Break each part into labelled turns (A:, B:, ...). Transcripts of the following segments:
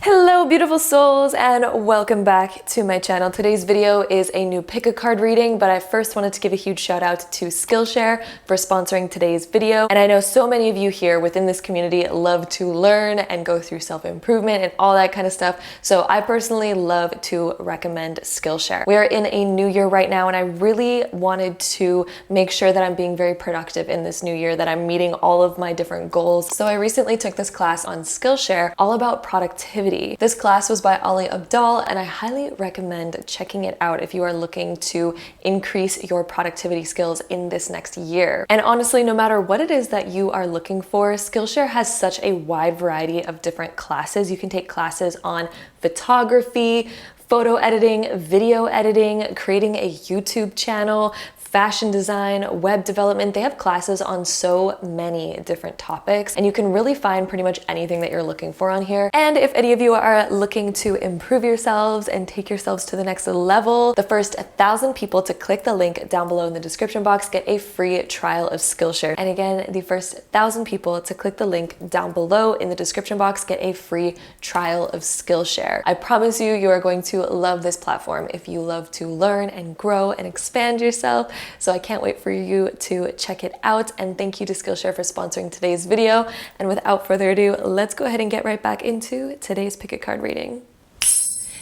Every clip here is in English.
A: Hello beautiful souls and welcome back to my channel. Today's video is a new pick a card reading, but I first wanted to give a huge shout out to Skillshare for sponsoring today's video. And I know so many of you here within this community love to learn and go through self-improvement and all that kind of stuff. So I personally love to recommend Skillshare. We are in a new year right now and I really wanted to make sure that I'm being very productive in this new year, that I'm meeting all of my different goals. So I recently took this class on Skillshare all about productivity. This class was by Ali Abdal and I highly recommend checking it out if you are looking to increase your productivity skills in this next year. And honestly, no matter what it is that you are looking for, Skillshare has such a wide variety of different classes. You can take classes on photography, photo editing, video editing, creating a YouTube channel, fashion design, web development. They have classes on so many different topics and you can really find pretty much anything that you're looking for on here. And if any of you are looking to improve yourselves and take yourselves to the next level, the first 1,000 people to click the link down below in the description box get a free trial of Skillshare. And again, the first 1,000 people to click the link down below in the description box get a free trial of Skillshare. I promise you, you are going to love this platform if you love to learn and grow and expand yourself. So I can't wait for you to check it out, and thank you to Skillshare for sponsoring today's video. And without further ado, let's go ahead and get right back into today's pick a card reading.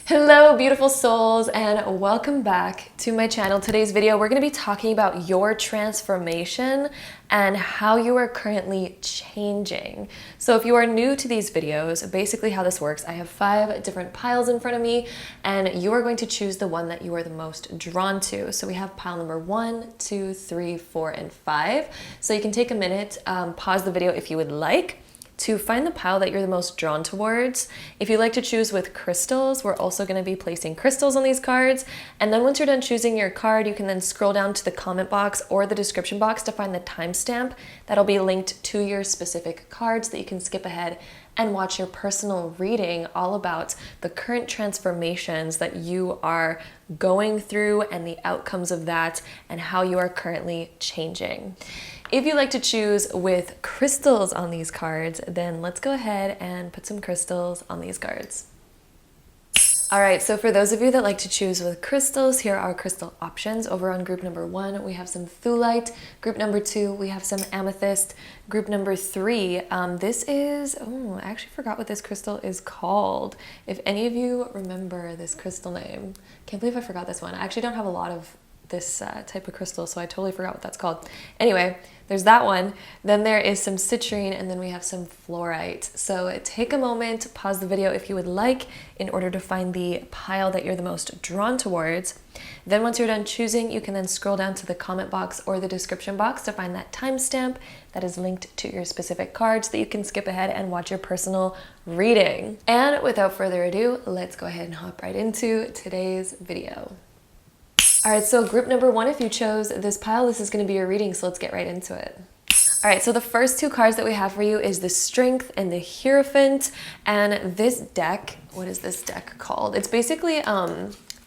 A: Hello beautiful souls and welcome back to my channel. Today's video we're going to be talking about your transformation and how you are currently changing. So if you are new to these videos, basically how this works, I have 5 different piles in front of me and you are going to choose the one that you are the most drawn to. So we have pile number 1, 2, 3, 4, and 5. So you can take a minute, pause the video if you would like, to find the pile that you're the most drawn towards. If you like to choose with crystals, we're also going to be placing crystals on these cards. And then once you're done choosing your card, you can then scroll down to the comment box or the description box to find the timestamp that'll be linked to your specific cards that you can skip ahead and watch your personal reading all about the current transformations that you are going through and the outcomes of that and how you are currently changing. If you like to choose with crystals on these cards, then let's go ahead and put some crystals on these cards. All right, so for those of you that like to choose with crystals, here are crystal options. Over on group number 1, we have some thulite. Group number 2, we have some amethyst. Group number 3, this is, I actually forgot what this crystal is called. If any of you remember this crystal name, can't believe I forgot this one. I actually don't have a lot of this type of crystal, so I totally forgot what that's called. Anyway, there's that one. Then there is some citrine, and then we have some fluorite. So take a moment, pause the video if you would like, in order to find the pile that you're the most drawn towards. Then once you're done choosing, you can then scroll down to the comment box or the description box to find that timestamp that is linked to your specific cards that you can skip ahead and watch your personal reading. And without further ado, let's go ahead and hop right into today's video. All right, so group number 1, if you chose this pile, this is going to be your reading, so let's get right into it. All right, so the first 2 cards that we have for you is the Strength and the Hierophant. And this deck, what is this deck called? It's basically,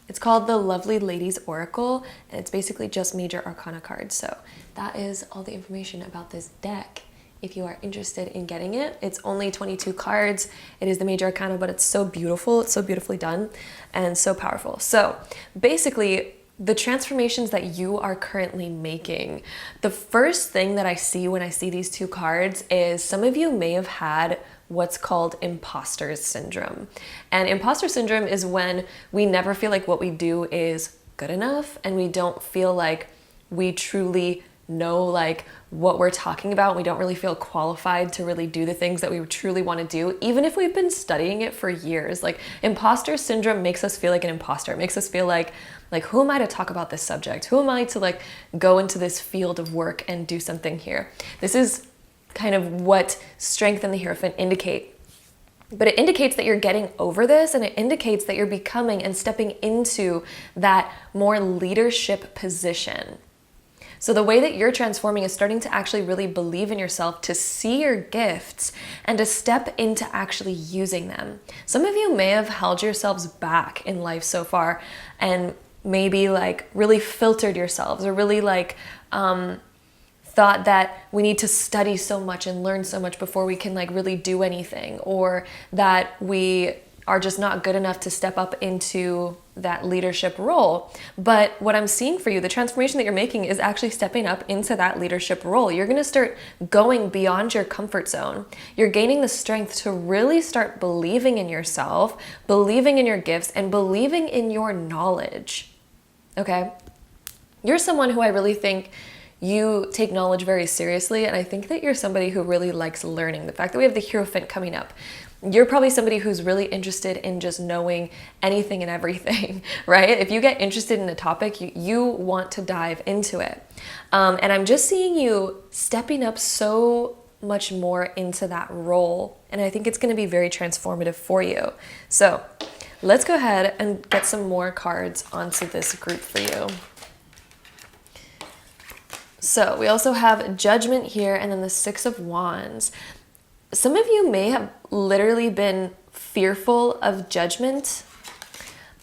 A: it's called the Lovely Ladies Oracle, and it's basically just major arcana cards. So that is all the information about this deck. If you are interested in getting it, it's only 22 cards. It is the major arcana, but it's so beautiful. It's so beautifully done and so powerful. So basically, the transformations that you are currently making, the first thing that I see when I see these 2 cards is some of you may have had what's called imposter syndrome. And imposter syndrome is when we never feel like what we do is good enough and we don't feel like we truly know like what we're talking about. We don't really feel qualified to really do the things that we truly want to do, even if we've been studying it for years. Like imposter syndrome makes us feel like an imposter. It makes us feel like who am I to talk about this subject? Who am I to like go into this field of work and do something here? This is kind of what Strength and the Hierophant indicate. But it indicates that you're getting over this, and it indicates that you're becoming and stepping into that more leadership position. So the way that you're transforming is starting to actually really believe in yourself, to see your gifts and to step into actually using them. Some of you may have held yourselves back in life so far and maybe like really filtered yourselves or really like thought that we need to study so much and learn so much before we can like really do anything, or that we are just not good enough to step up into that leadership role. But what I'm seeing for you, the transformation that you're making is actually stepping up into that leadership role. You're going to start going beyond your comfort zone. You're gaining the strength to really start believing in yourself, believing in your gifts, and believing in your knowledge. Okay? You're someone who I really think you take knowledge very seriously, and I think that you're somebody who really likes learning. The fact that we have the Hierophant coming up, you're probably somebody who's really interested in just knowing anything and everything, right? If you get interested in a topic, you want to dive into it. And I'm just seeing you stepping up so much more into that role, and I think it's going to be very transformative for you. So let's go ahead and get some more cards onto this group for you. So we also have Judgment here, and then the Six of Wands. Some of you may have literally been fearful of judgment,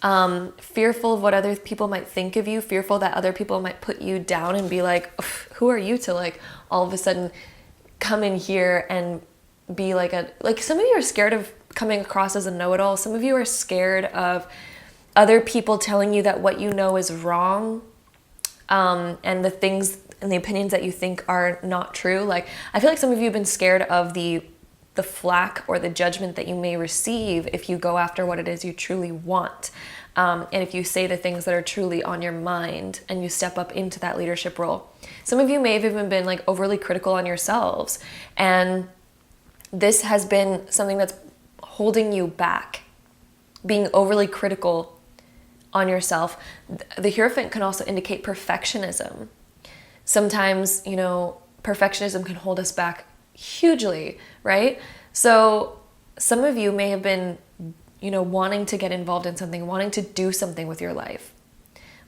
A: fearful of what other people might think of you, fearful that other people might put you down and be like, who are you to like all of a sudden come in here and be like some of you are scared of coming across as a know-it-all. Some of you are scared of other people telling you that what you know is wrong, and the things and the opinions that you think are not true. Like, I feel like some of you have been scared of the flack or the judgment that you may receive if you go after what it is you truly want. And if you say the things that are truly on your mind and you step up into that leadership role. Some of you may have even been like overly critical on yourselves. And this has been something that's holding you back, being overly critical on yourself. The Hierophant can also indicate perfectionism. Sometimes, perfectionism can hold us back hugely, right? So some of you may have been, wanting to get involved in something, wanting to do something with your life.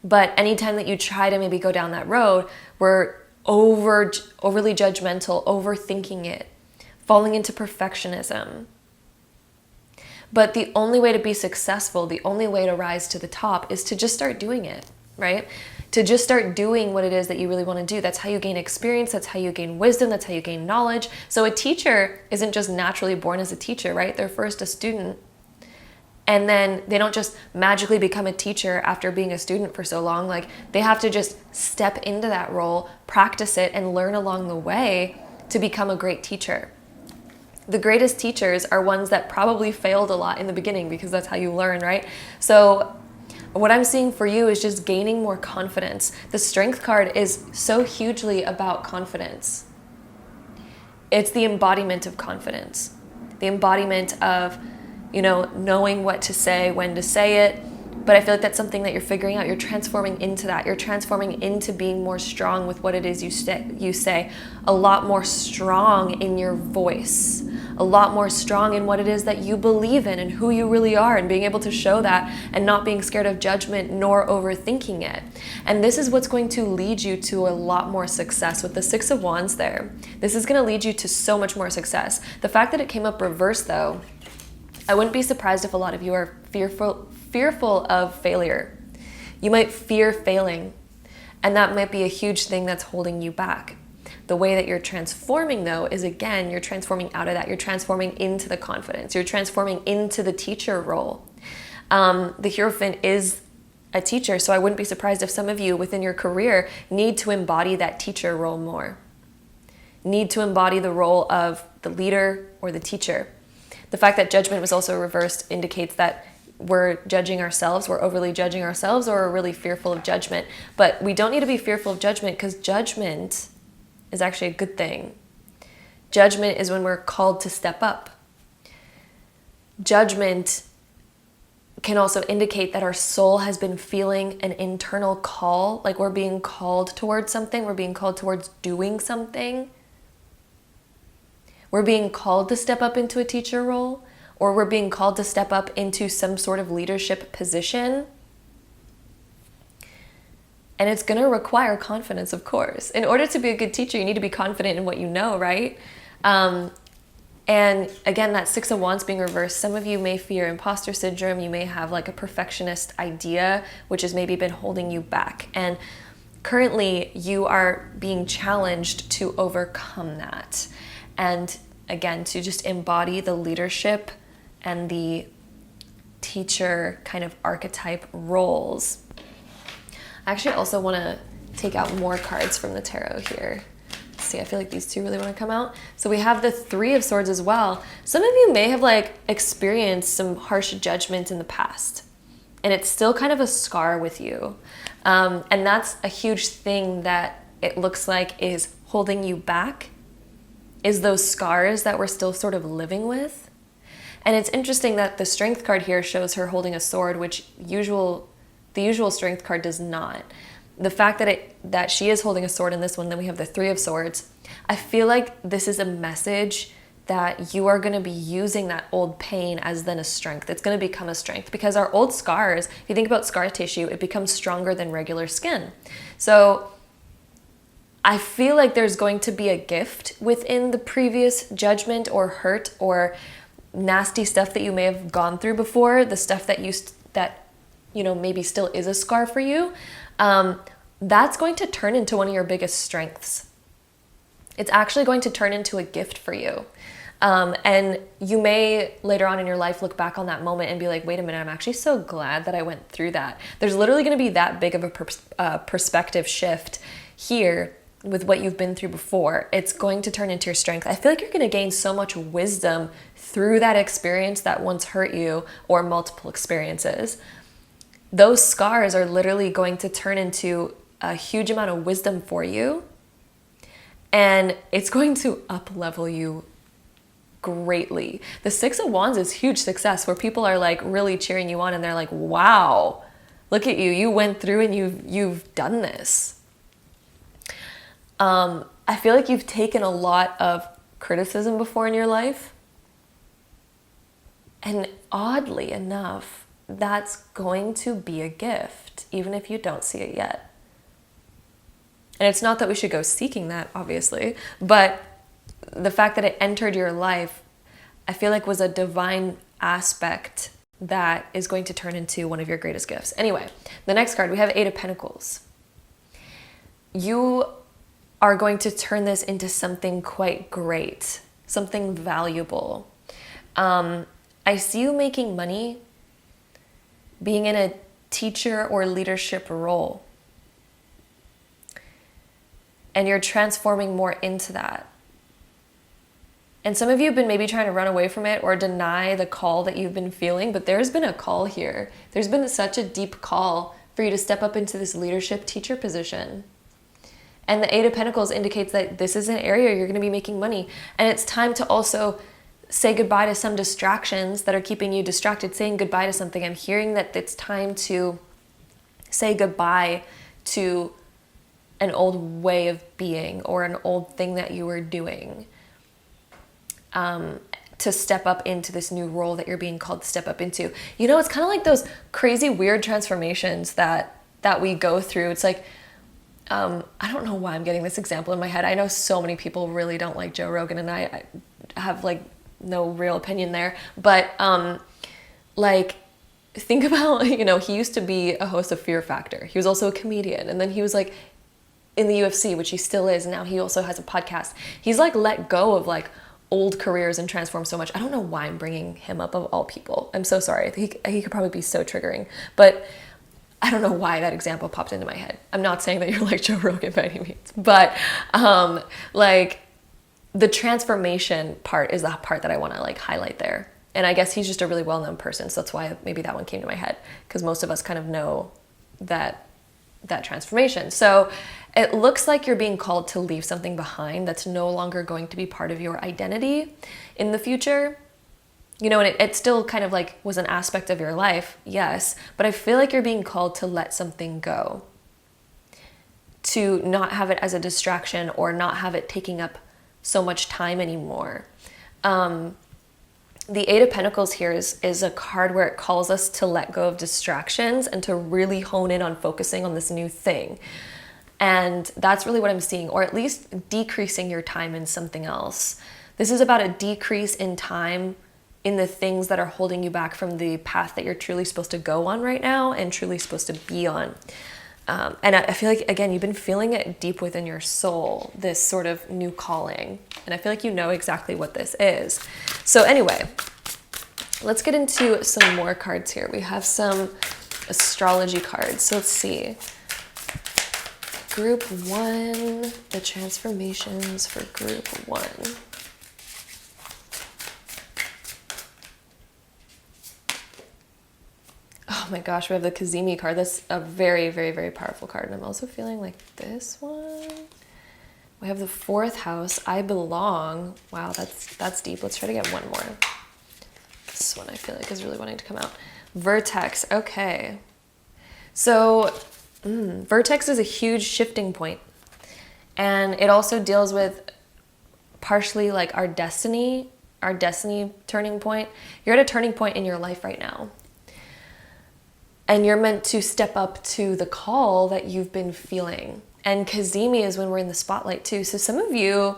A: But anytime that you try to maybe go down that road, we're overly judgmental, overthinking it, falling into perfectionism. But the only way to be successful, the only way to rise to the top is to just start doing it, right? To just start doing what it is that you really want to do. That's how you gain experience. That's how you gain wisdom. That's how you gain knowledge. So a teacher isn't just naturally born as a teacher, right? They're first a student. And then they don't just magically become a teacher after being a student for so long. Like, they have to just step into that role, practice it, and learn along the way to become a great teacher. The greatest teachers are ones that probably failed a lot in the beginning, because that's how you learn, right? So what I'm seeing for you is just gaining more confidence. The Strength card is so hugely about confidence. It's the embodiment of confidence. The embodiment of, knowing what to say, when to say it. But I feel like that's something that you're figuring out. You're transforming into that. You're transforming into being more strong with what it is you say. A lot more strong in your voice. A lot more strong in what it is that you believe in and who you really are, and being able to show that and not being scared of judgment nor overthinking it. And this is what's going to lead you to a lot more success with the Six of Wands there. This is going to lead you to so much more success. The fact that it came up reversed, though, I wouldn't be surprised if a lot of you are fearful of failure. You might fear failing, and that might be a huge thing that's holding you back. The way that you're transforming, though, is, again, you're transforming out of that. You're transforming into the confidence. You're transforming into the teacher role. The Hierophant is a teacher, so I wouldn't be surprised if some of you within your career need to embody that teacher role more. Need to embody the role of the leader or the teacher. The fact that Judgment was also reversed indicates that we're judging ourselves, we're overly judging ourselves, or we're really fearful of judgment. But we don't need to be fearful of judgment, because judgment is actually a good thing. Judgment is when we're called to step up. Judgment can also indicate that our soul has been feeling an internal call, like we're being called towards something, we're being called towards doing something. We're being called to step up into a teacher role, or we're being called to step up into some sort of leadership position. And it's going to require confidence, of course. In order to be a good teacher, you need to be confident in what you know, right? And again, that Six of Wands being reversed, some of you may fear imposter syndrome. You may have like a perfectionist idea, which has maybe been holding you back. And currently, you are being challenged to overcome that. And again, to just embody the leadership and the teacher kind of archetype roles. I actually also want to take out more cards from the tarot here. See, I feel like these two really want to come out. So we have the Three of Swords as well. Some of you may have like experienced some harsh judgment in the past, and it's still kind of a scar with you. And that's a huge thing that it looks like is holding you back, is those scars that we're still sort of living with. And it's interesting that the Strength card here shows her holding a sword, which the usual Strength card does not. The fact that she is holding a sword in this one, then we have the Three of Swords. I feel like this is a message that you are going to be using that old pain as then a strength. It's going to become a strength, because our old scars, if you think about scar tissue, it becomes stronger than regular skin. So I feel like there's going to be a gift within the previous judgment or hurt or nasty stuff that you may have gone through before, the stuff that maybe still is a scar for you. That's going to turn into one of your biggest strengths. It's actually going to turn into a gift for you. And you may later on in your life look back on that moment and be like, wait a minute, I'm actually so glad that I went through that. There's literally going to be that big of a perspective shift here with what you've been through before. It's going to turn into your strength. I feel like you're going to gain so much wisdom through that experience that once hurt you, or multiple experiences. Those scars are literally going to turn into a huge amount of wisdom for you, and it's going to up-level you greatly. The Six of Wands is huge success, where people are like really cheering you on, and they're like, wow, look at you, you went through and you've done this. I feel like you've taken a lot of criticism before in your life, and oddly enough, that's going to be a gift, even if you don't see it yet. And it's not that we should go seeking that, obviously, but the fact that it entered your life, I feel like was a divine aspect that is going to turn into one of your greatest gifts. Anyway, the next card, we have Eight of Pentacles. You are going to turn this into something quite great, something valuable. I see you making money, being in a teacher or leadership role, and you're transforming more into that. And some of you have been maybe trying to run away from it or deny the call that you've been feeling, but there's been a call here. There's been such a deep call for you to step up into this leadership teacher position. And the Eight of Pentacles indicates that this is an area you're going to be making money. And it's time to also say goodbye to some distractions that are keeping you distracted, saying goodbye to something. I'm hearing that it's time to say goodbye to an old way of being or an old thing that you were doing, to step up into this new role that you're being called to step up into. You know, it's kind of like those crazy, weird transformations that we go through. It's like, I don't know why I'm getting this example in my head. I know so many people really don't like Joe Rogan, and I have like no real opinion there. But like, think about, you know, he used to be a host of Fear Factor. He was also a comedian, and then he was like in the UFC, which he still is. And now he also has a podcast. He's like let go of like old careers and transformed so much. I don't know why I'm bringing him up of all people. I'm so sorry. He could probably be so triggering, but I don't know why that example popped into my head. I'm not saying that you're like Joe Rogan by any means, but like the transformation part is the part that I want to like highlight there. And I guess he's just a really well-known person, so that's why maybe that one came to my head, because most of us kind of know that transformation. So it looks like you're being called to leave something behind that's no longer going to be part of your identity in the future. You know, and it still kind of like was an aspect of your life, yes, but I feel like you're being called to let something go, to not have it as a distraction or not have it taking up so much time anymore. The Eight of Pentacles here is a card where it calls us to let go of distractions and to really hone in on focusing on this new thing. And that's really what I'm seeing, or at least decreasing your time in something else. This is about a decrease in time in the things that are holding you back from the path that you're truly supposed to go on right now and truly supposed to be on. And I feel like, again, you've been feeling it deep within your soul, this sort of new calling. And I feel like you know exactly what this is. So anyway, Let's get into some more cards here. We have some astrology cards. So let's see. Group 1, the transformations for group 1. Oh my gosh, we have the Kazemi card. That's a very, very, very powerful card. And I'm also feeling like this one. We have the 4th house, I belong. Wow, that's deep. Let's try to get one more. This one I feel like is really wanting to come out. Vertex, okay. So vertex is a huge shifting point. And it also deals with partially like our destiny turning point. You're at a turning point in your life right now. And you're meant to step up to the call that you've been feeling. And Kazemi is when we're in the spotlight too. So some of you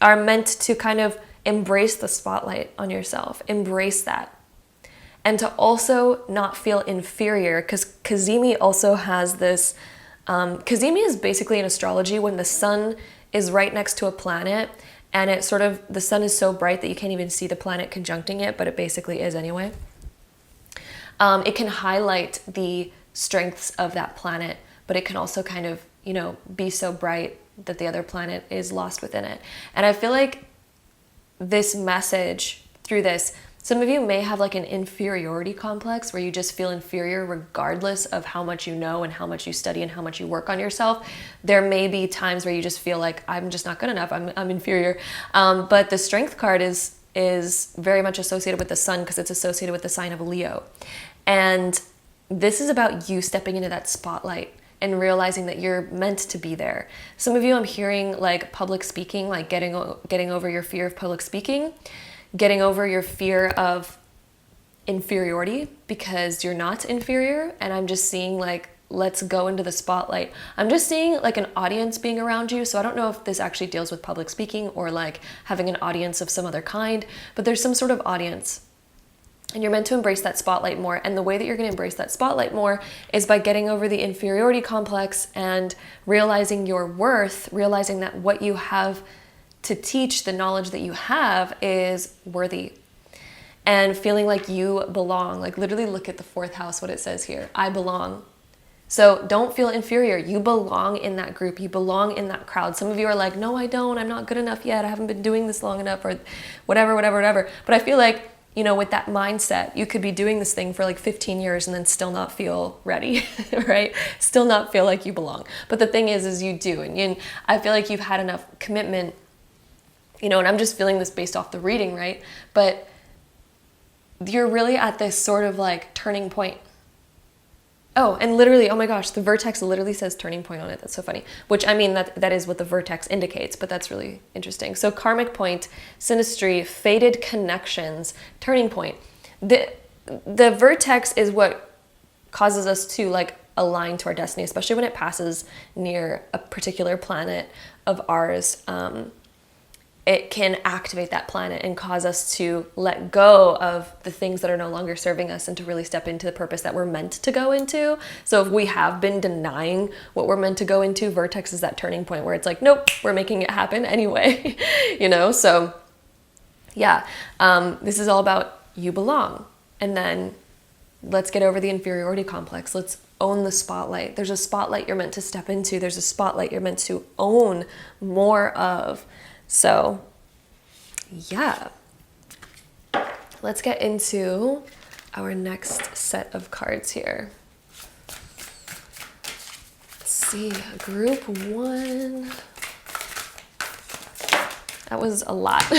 A: are meant to kind of embrace the spotlight on yourself. Embrace that. And to also not feel inferior, because Kazemi also has this, Kazemi is basically in astrology when the sun is right next to a planet and it sort of, the sun is so bright that you can't even see the planet conjuncting it, but it basically is anyway. It can highlight the strengths of that planet, but it can also kind of, you know, be so bright that the other planet is lost within it. And I feel like this message through this, some of you may have like an inferiority complex where you just feel inferior regardless of how much you know and how much you study and how much you work on yourself. There may be times where you just feel like I'm just not good enough, I'm inferior. But the strength card is very much associated with the sun because it's associated with the sign of Leo. And this is about you stepping into that spotlight and realizing that you're meant to be there. Some of you, I'm hearing like public speaking, like getting over your fear of public speaking, getting over your fear of inferiority because you're not inferior. And I'm just seeing like, let's go into the spotlight. I'm just seeing like an audience being around you. So I don't know if this actually deals with public speaking or like having an audience of some other kind, but there's some sort of audience. And you're meant to embrace that spotlight more. And the way that you're going to embrace that spotlight more is by getting over the inferiority complex and realizing your worth, realizing that what you have to teach, the knowledge that you have is worthy. And feeling like you belong. Like literally look at the 4th house, what it says here. I belong. So don't feel inferior. You belong in that group. You belong in that crowd. Some of you are like, no, I don't. I'm not good enough yet. I haven't been doing this long enough or whatever. But I feel like, you know, with that mindset, you could be doing this thing for like 15 years and then still not feel ready, right? Still not feel like you belong. But the thing is you do. And I feel like you've had enough commitment, you know, and I'm just feeling this based off the reading, right? But you're really at this sort of like turning point. Oh, and literally, oh my gosh, the vertex literally says turning point on it. That's so funny. Which, I mean, that is what the vertex indicates, but that's really interesting. So karmic point, synastry, fated connections, turning point. The vertex is what causes us to like align to our destiny, especially when it passes near a particular planet of ours. It can activate that planet and cause us to let go of the things that are no longer serving us and to really step into the purpose that we're meant to go into. So if we have been denying what we're meant to go into, vertex is that turning point where it's like, nope, we're making it happen anyway, you know? So yeah, this is all about you belong. And then let's get over the inferiority complex. Let's own the spotlight. There's a spotlight you're meant to step into. There's a spotlight you're meant to own more of. So, yeah, let's get into our next set of cards here. Let's see, group 1. That was a lot.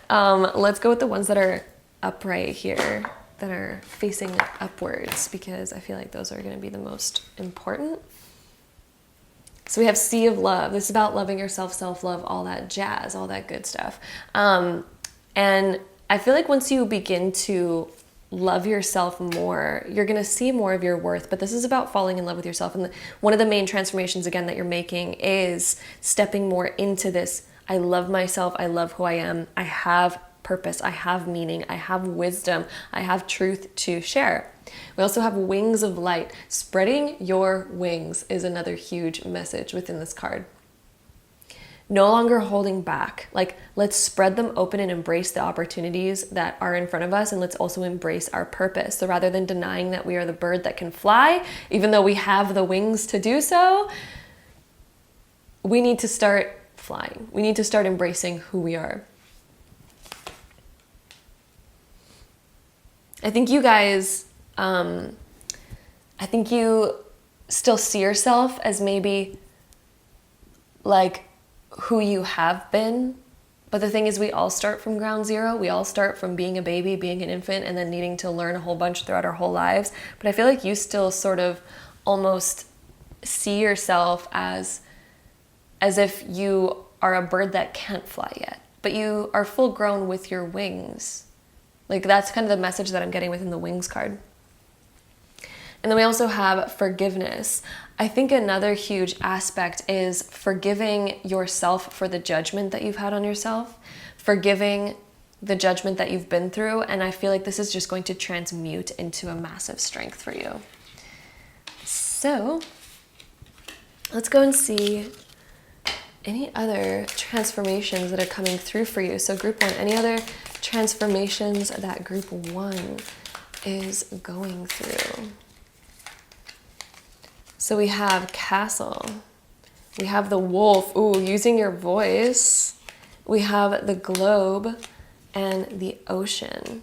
A: Let's go with the ones that are upright here, that are facing upwards, because I feel like those are going to be the most important. So we have Sea of Love. This is about loving yourself, self-love, all that jazz, all that good stuff. And I feel like once you begin to love yourself more, you're going to see more of your worth. But this is about falling in love with yourself. And one of the main transformations, again, that you're making is stepping more into this. I love myself. I love who I am. I have purpose. I have meaning. I have wisdom. I have truth to share. We also have Wings of Light. Spreading your wings is another huge message within this card. no longer holding back. Like, let's spread them open and embrace the opportunities that are in front of us, and let's also embrace our purpose. So rather than denying that we are the bird that can fly, even though we have the wings to do so, we need to start flying. We need to start embracing who we are. I think you guys, I think you still see yourself as maybe like who you have been. But the thing is, we all start from ground zero. We all start from being a baby, being an infant, and then needing to learn a whole bunch throughout our whole lives. But I feel like you still sort of almost see yourself as if you are a bird that can't fly yet, but you are full grown with your wings. Like, that's kind of the message that I'm getting within the wings card. And then we also have forgiveness. I think another huge aspect is forgiving yourself for the judgment that you've had on yourself, forgiving the judgment that you've been through. And I feel like this is just going to transmute into a massive strength for you. So let's go and see any other transformations that are coming through for you. So group 1, any other transformations that group 1 is going through? So we have castle. We have the wolf. Ooh, using your voice. We have the globe and the ocean.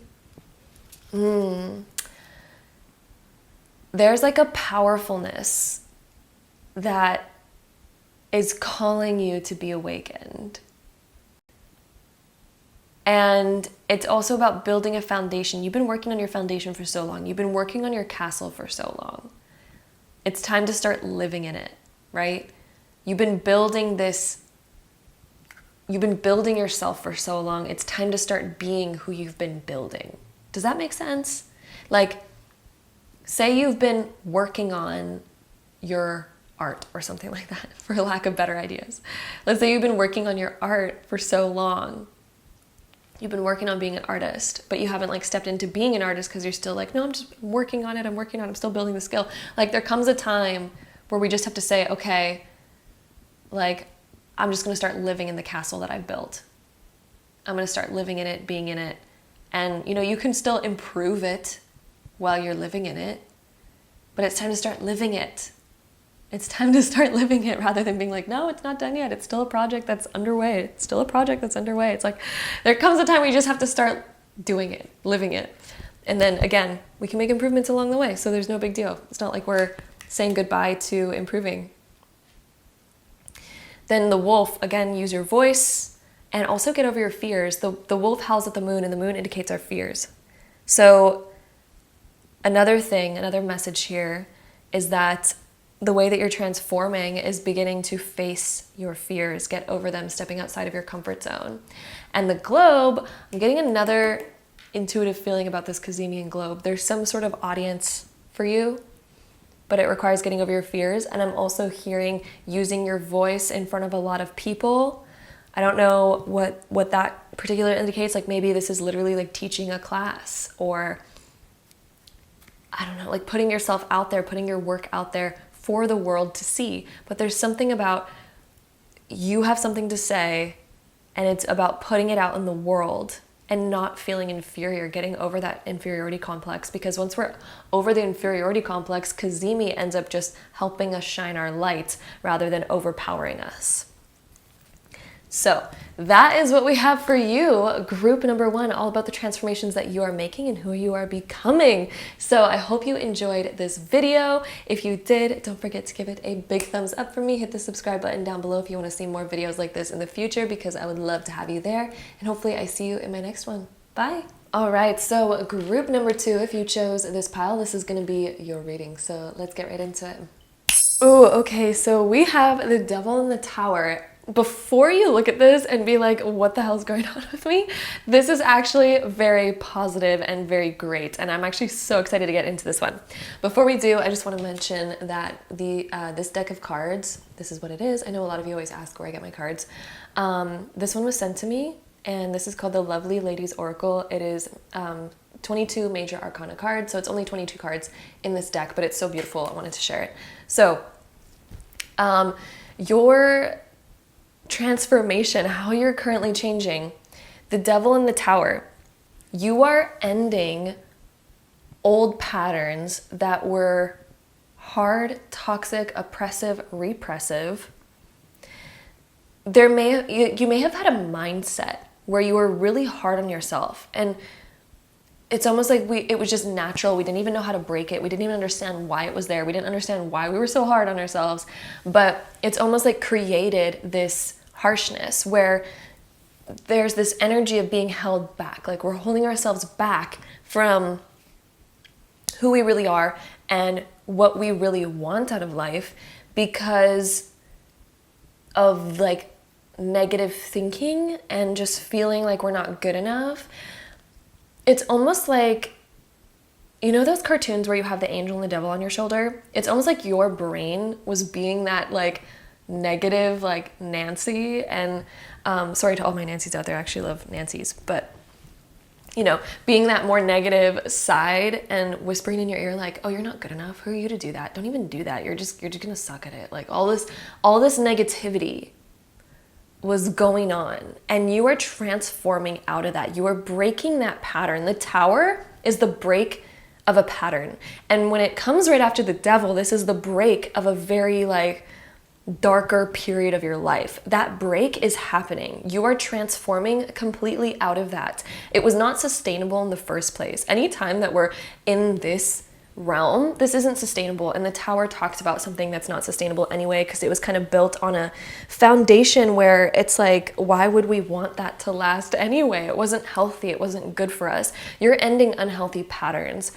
A: There's like a powerfulness that is calling you to be awakened. And it's also about building a foundation. You've been working on your foundation for so long. You've been working on your castle for so long. It's time to start living in it, right? You've been building yourself for so long. It's time to start being who you've been building. Does that make sense? Like, say you've been working on your art or something like that, for lack of better ideas. Let's say you've been working on your art for so long. You've been working on being an artist, but you haven't like stepped into being an artist because you're still like, no, I'm just working on it. I'm still building the skill. Like, there comes a time where we just have to say, okay, like, I'm just going to start living in the castle that I've built. I'm going to start living in it, being in it. And, you know, you can still improve it while you're living in it, but it's time to start living it. It's time to start living it rather than being like, no, it's not done yet. It's still a project that's underway. It's still a project that's underway. It's like, there comes a time where you just have to start doing it, living it. And then again, we can make improvements along the way. So there's no big deal. It's not like we're saying goodbye to improving. Then the wolf, again, use your voice and also get over your fears. The wolf howls at the moon, and the moon indicates our fears. So another message here is that the way that you're transforming is beginning to face your fears, get over them, stepping outside of your comfort zone. And the globe, I'm getting another intuitive feeling about this Cazimian globe. There's some sort of audience for you, but it requires getting over your fears. And I'm also hearing using your voice in front of a lot of people. I don't know what that particular indicates. Like, maybe this is literally like teaching a class, or I don't know, like putting yourself out there, putting your work out there for the world to see. But there's something about you have something to say, and it's about putting it out in the world and not feeling inferior, getting over that inferiority complex. Because once we're over the inferiority complex, Cazimi ends up just helping us shine our light rather than overpowering us. So that is what we have for you, group number 1, all about the transformations that you are making and who you are becoming. So I hope you enjoyed this video. If you did, don't forget to give it a big thumbs up for me. Hit the subscribe button down below if you want to see more videos like this in the future, because I would love to have you there. And hopefully I see you in my next one. Bye. All right, so group number 2, if you chose this pile, this is going to be your reading. So let's get right into it. Ooh, okay, so we have the Devil in the Tower. Before you look at this and be like, what the hell's going on with me? This is actually very positive and very great. And I'm actually so excited to get into this one. Before we do, I just want to mention that this deck of cards, this is what it is. I know a lot of you always ask where I get my cards. This one was sent to me, and this is called the Lovely Ladies Oracle. It is 22 major arcana cards. So it's only 22 cards in this deck, but it's so beautiful. I wanted to share it. So your transformation, how you're currently changing. The Devil in the Tower. You are ending old patterns that were hard, toxic, oppressive, repressive. You may have had a mindset where you were really hard on yourself, and it's almost like it was just natural. We didn't even know how to break it. We didn't even understand why it was there. We didn't understand why we were so hard on ourselves, but it's almost like created this harshness where there's this energy of being held back. Like we're holding ourselves back from who we really are and what we really want out of life because of like negative thinking and just feeling like we're not good enough. It's almost like, you know those cartoons where you have the angel and the devil on your shoulder? It's almost like your brain was being that like negative like Nancy, and sorry to all my Nancys out there, I actually love Nancys, but you know, being that more negative side and whispering in your ear like, oh, you're not good enough, who are you to do that, don't even do that, you're just gonna suck at it. Like all this negativity was going on, and you are transforming out of that. You are breaking that pattern. The Tower is the break of a pattern, and when it comes right after the Devil, this is the break of a very like darker period of your life. That break is happening. You are transforming completely out of that. It was not sustainable in the first place. Anytime that we're in this realm, this isn't sustainable. And the Tower talks about something that's not sustainable anyway, because it was kind of built on a foundation where it's like, why would we want that to last anyway? It wasn't healthy. It wasn't good for us. You're ending unhealthy patterns.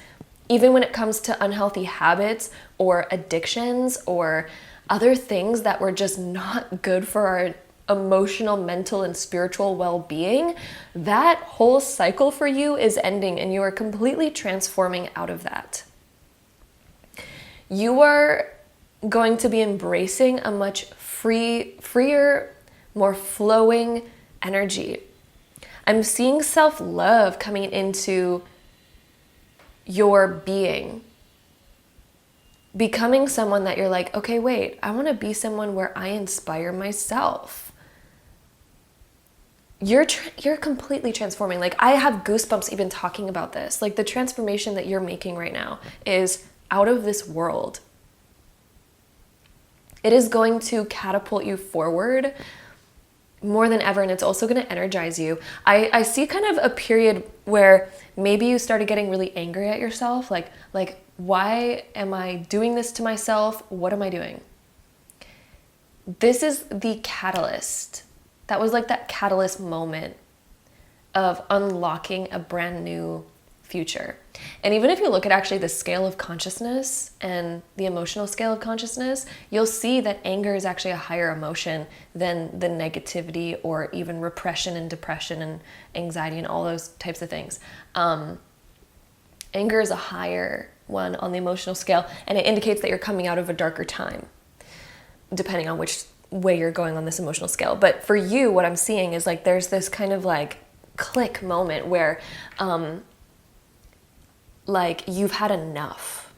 A: Even when it comes to unhealthy habits or addictions or other things that were just not good for our emotional, mental, and spiritual well-being, that whole cycle for you is ending, and you are completely transforming out of that. You are going to be embracing a much freer, more flowing energy. I'm seeing self-love coming into your being. Becoming someone that you're like, okay, wait, I want to be someone where I inspire myself. You're completely transforming. Like I have goosebumps even talking about this. Like the transformation that you're making right now is out of this world. It is going to catapult you forward more than ever, and it's also going to energize you. I see kind of a period where maybe you started getting really angry at yourself, like why am I doing this to myself? What am I doing? This is the catalyst. That was like that catalyst moment of unlocking a brand new future. And even if you look at actually the scale of consciousness and the emotional scale of consciousness, you'll see that anger is actually a higher emotion than the negativity or even repression and depression and anxiety and all those types of things. Anger is a higher one on the emotional scale, and it indicates that you're coming out of a darker time, depending on which way you're going on this emotional scale. But for you, what I'm seeing is like there's this kind of like click moment where like you've had enough,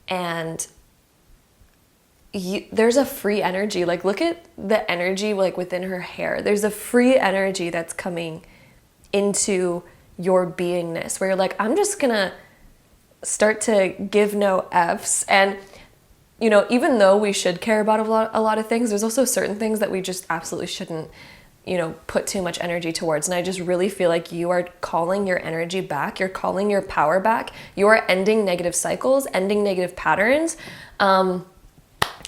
A: and there's a free energy. Like look at the energy like within her hair. There's a free energy that's coming into your beingness where you're like, I'm just gonna start to give no F's. And you know, even though we should care about a lot of things, there's also certain things that we just absolutely shouldn't, you know, put too much energy towards. And I just really feel like you are calling your energy back. You're calling your power back. You are ending negative cycles, ending negative patterns.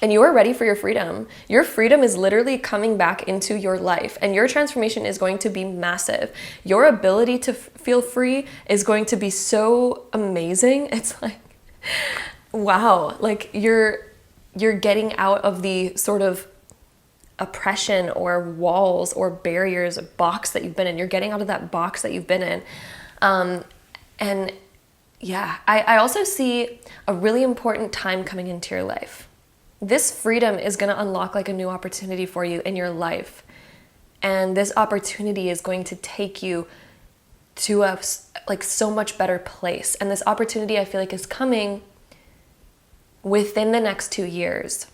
A: And you are ready for your freedom. Your freedom is literally coming back into your life, and your transformation is going to be massive. Your ability to feel free is going to be so amazing. It's like, wow, like you're getting out of the sort of oppression or walls or barriers, box that you've been in. You're getting out of that box that you've been in. And yeah, I also see a really important time coming into your life. This freedom is going to unlock like a new opportunity for you in your life. And this opportunity is going to take you to a like so much better place. And this opportunity I feel like is coming within the next 2 years.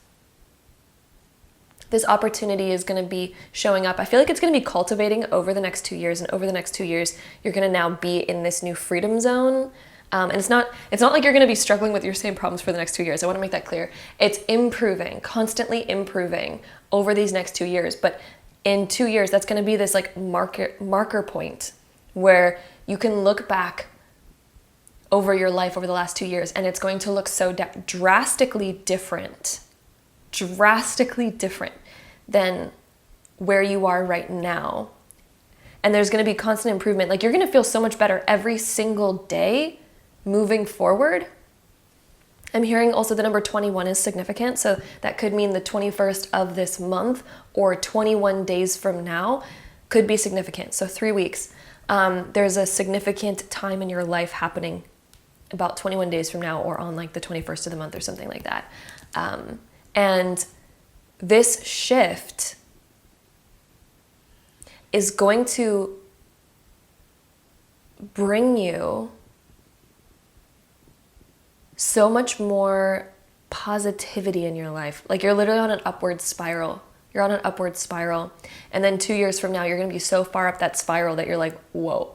A: this opportunity is going to be showing up. I feel like it's going to be cultivating over the next 2 years, and over the next 2 years, you're going to now be in this new freedom zone. And it's not like you're going to be struggling with your same problems for the next 2 years. I want to make that clear. It's improving, constantly improving over these next 2 years. But in 2 years, that's going to be this like marker point where you can look back over your life over the last 2 years, and it's going to look so drastically different than where you are right now. And there's going to be constant improvement. Like, you're going to feel so much better every single day moving forward. I'm hearing also the number 21 is significant. So that could mean the 21st of this month or 21 days from now could be significant. So 3 weeks. There's a significant time in your life happening about 21 days from now, or on like the 21st of the month or something like that. And this shift is going to bring you so much more positivity in your life. Like, you're literally on an upward spiral. You're on an upward spiral. And then 2 years from now, you're going to be so far up that spiral that you're like, whoa,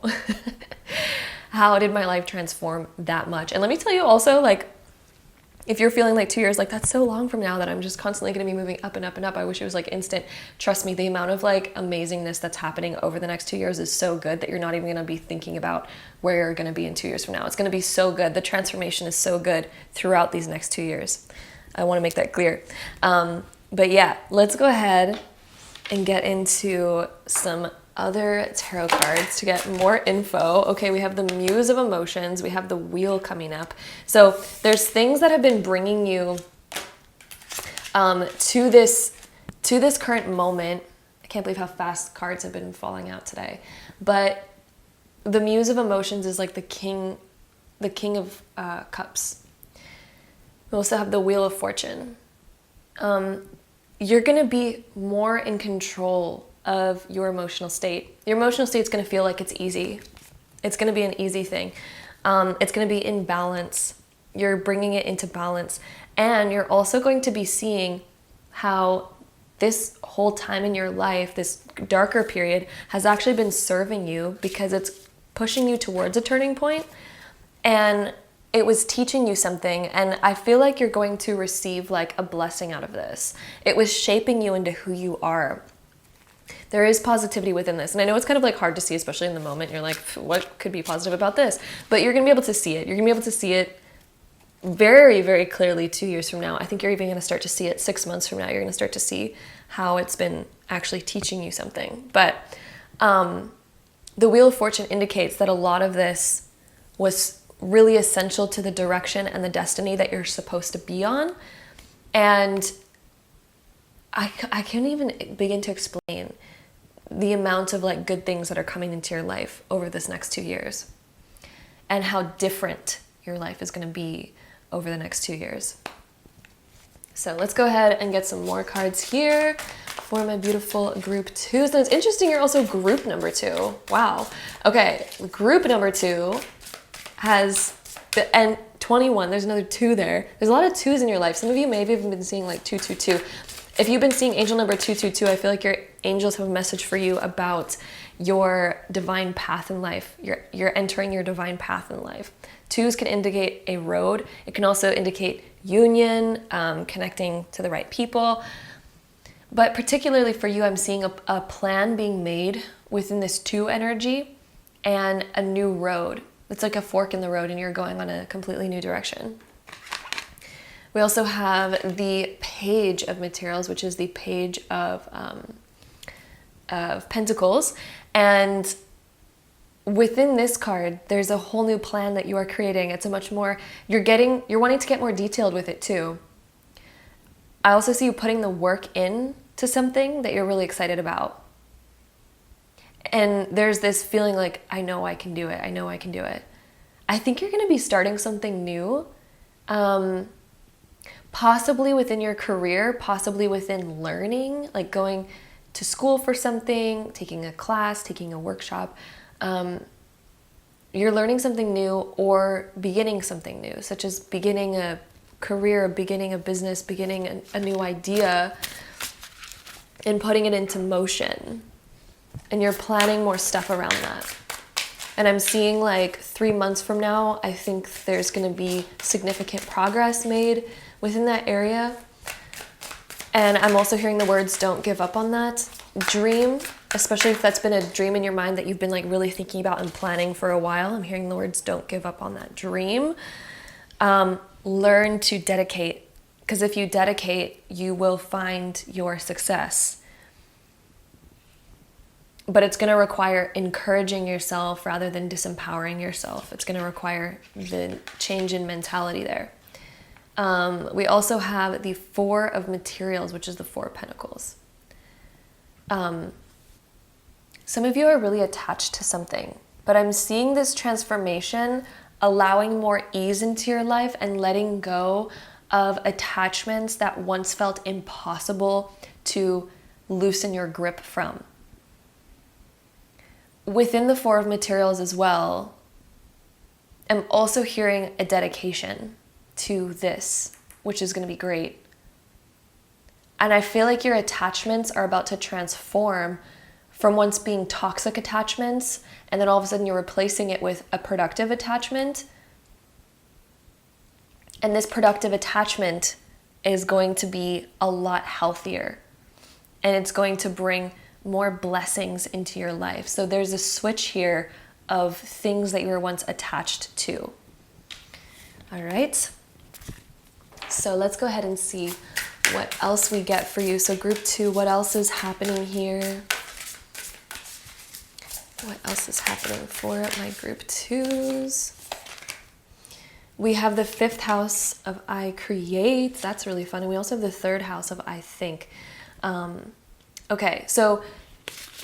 A: how did my life transform that much? And let me tell you also, like, if you're feeling like 2 years, like, that's so long from now that I'm just constantly going to be moving up and up and up. I wish it was like instant. Trust me, the amount of like amazingness that's happening over the next 2 years is so good that you're not even going to be thinking about where you're going to be in 2 years from now. It's going to be so good. The transformation is so good throughout these next 2 years. I want to make that clear. But yeah, let's go ahead and get into some other tarot cards to get more info. Okay, we have the Muse of Emotions. We have the Wheel coming up. So there's things that have been bringing you to this current moment. I can't believe how fast cards have been falling out today. But the Muse of Emotions is like the king of cups. We also have the Wheel of Fortune. You're going to be more in control of your emotional state. Your emotional state is going to feel like it's easy. It's going to be an easy thing. It's going to be in balance. You're bringing it into balance. And you're also going to be seeing how this whole time in your life, this darker period, has actually been serving you, because it's pushing you towards a turning point, and it was teaching you something. And I feel like you're going to receive like a blessing out of this. It was shaping you into who you are. There is positivity within this. And I know it's kind of like hard to see, especially in the moment. You're like, what could be positive about this? But you're going to be able to see it. You're going to be able to see it very, very clearly 2 years from now. I think you're even going to start to see it 6 months from now. You're going to start to see how it's been actually teaching you something. But the Wheel of Fortune indicates that a lot of this was really essential to the direction and the destiny that you're supposed to be on. And I can't even begin to explain the amount of like good things that are coming into your life over this next 2 years, and how different your life is going to be over the next 2 years. So let's go ahead and get some more cards here for my beautiful group 2. So it's interesting, you're also group number 2. Wow. Okay, group number 2 has the and 21. There's another 2 there. There's a lot of 2s in your life. Some of you may have even been seeing like 222. If you've been seeing angel number 222, I feel like your angels have a message for you about your divine path in life. You're entering your divine path in life. 2s can indicate a road. It can also indicate union, connecting to the right people. But particularly for you, I'm seeing a plan being made within this 2 energy, and a new road. It's like a fork in the road, and you're going on a completely new direction. We also have the Page of Materials, which is the Page of Pentacles. And within this card, there's a whole new plan that you are creating. It's a much more, you're wanting to get more detailed with it too. I also see you putting the work in to something that you're really excited about. And there's this feeling like, I know I can do it. I know I can do it. I think you're going to be starting something new. Possibly within your career, possibly within learning, like going to school for something, taking a class, taking a workshop. You're learning something new or beginning something new, such as beginning a career, beginning a business, beginning a new idea. and putting it into motion. And you're planning more stuff around that. And I'm seeing like 3 months from now, I think there's going to be significant progress made within that area. And I'm also hearing the words, don't give up on that dream, especially if that's been a dream in your mind that you've been like really thinking about and planning for a while. I'm hearing the words, don't give up on that dream. Learn to dedicate, because if you dedicate, you will find your success. But it's going to require encouraging yourself rather than disempowering yourself. It's going to require the change in mentality there. We also have the Four of Materials, which is the Four of Pentacles. Some of you are really attached to something, but I'm seeing this transformation allowing more ease into your life and letting go of attachments that once felt impossible to loosen your grip from. Within the Four of Materials as well, I'm also hearing a dedication to this, which is going to be great. And I feel like your attachments are about to transform from once being toxic attachments, and then all of a sudden you're replacing it with a productive attachment. And this productive attachment is going to be a lot healthier, and it's going to bring more blessings into your life. So there's a switch here of things that you were once attached to. All right. So let's go ahead and see what else we get for you. So group 2, what else is happening here? What else is happening for my group 2s? We have the 5th house of I create. That's really fun. And we also have the 3rd house of I think. Okay, so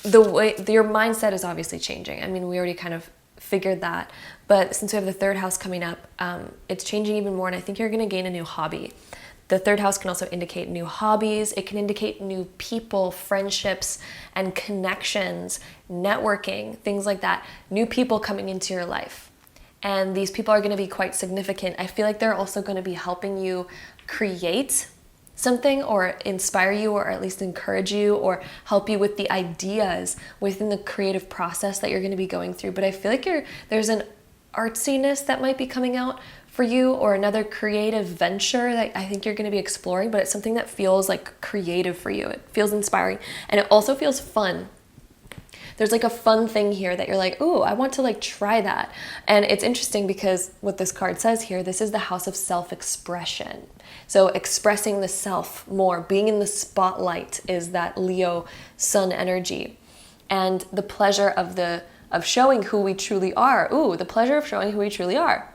A: the way your mindset is obviously changing. I mean, we already kind of figured that, but since we have the 3rd house coming up, it's changing even more, and I think you're going to gain a new hobby. The 3rd house can also indicate new hobbies. It can indicate new people, friendships, and connections, networking, things like that. New people coming into your life, and these people are going to be quite significant. I feel like they're also going to be helping you create something, or inspire you, or at least encourage you, or help you with the ideas within the creative process that you're going to be going through. But I feel like there's an artsiness that might be coming out for you, or another creative venture that I think you're going to be exploring, but it's something that feels like creative for you. It feels inspiring, and it also feels fun. There's like a fun thing here that you're like, ooh, I want to like try that. And it's interesting because what this card says here, this is the house of self-expression. So expressing the self more, being in the spotlight is that Leo sun energy. And the pleasure of showing who we truly are. Ooh, the pleasure of showing who we truly are.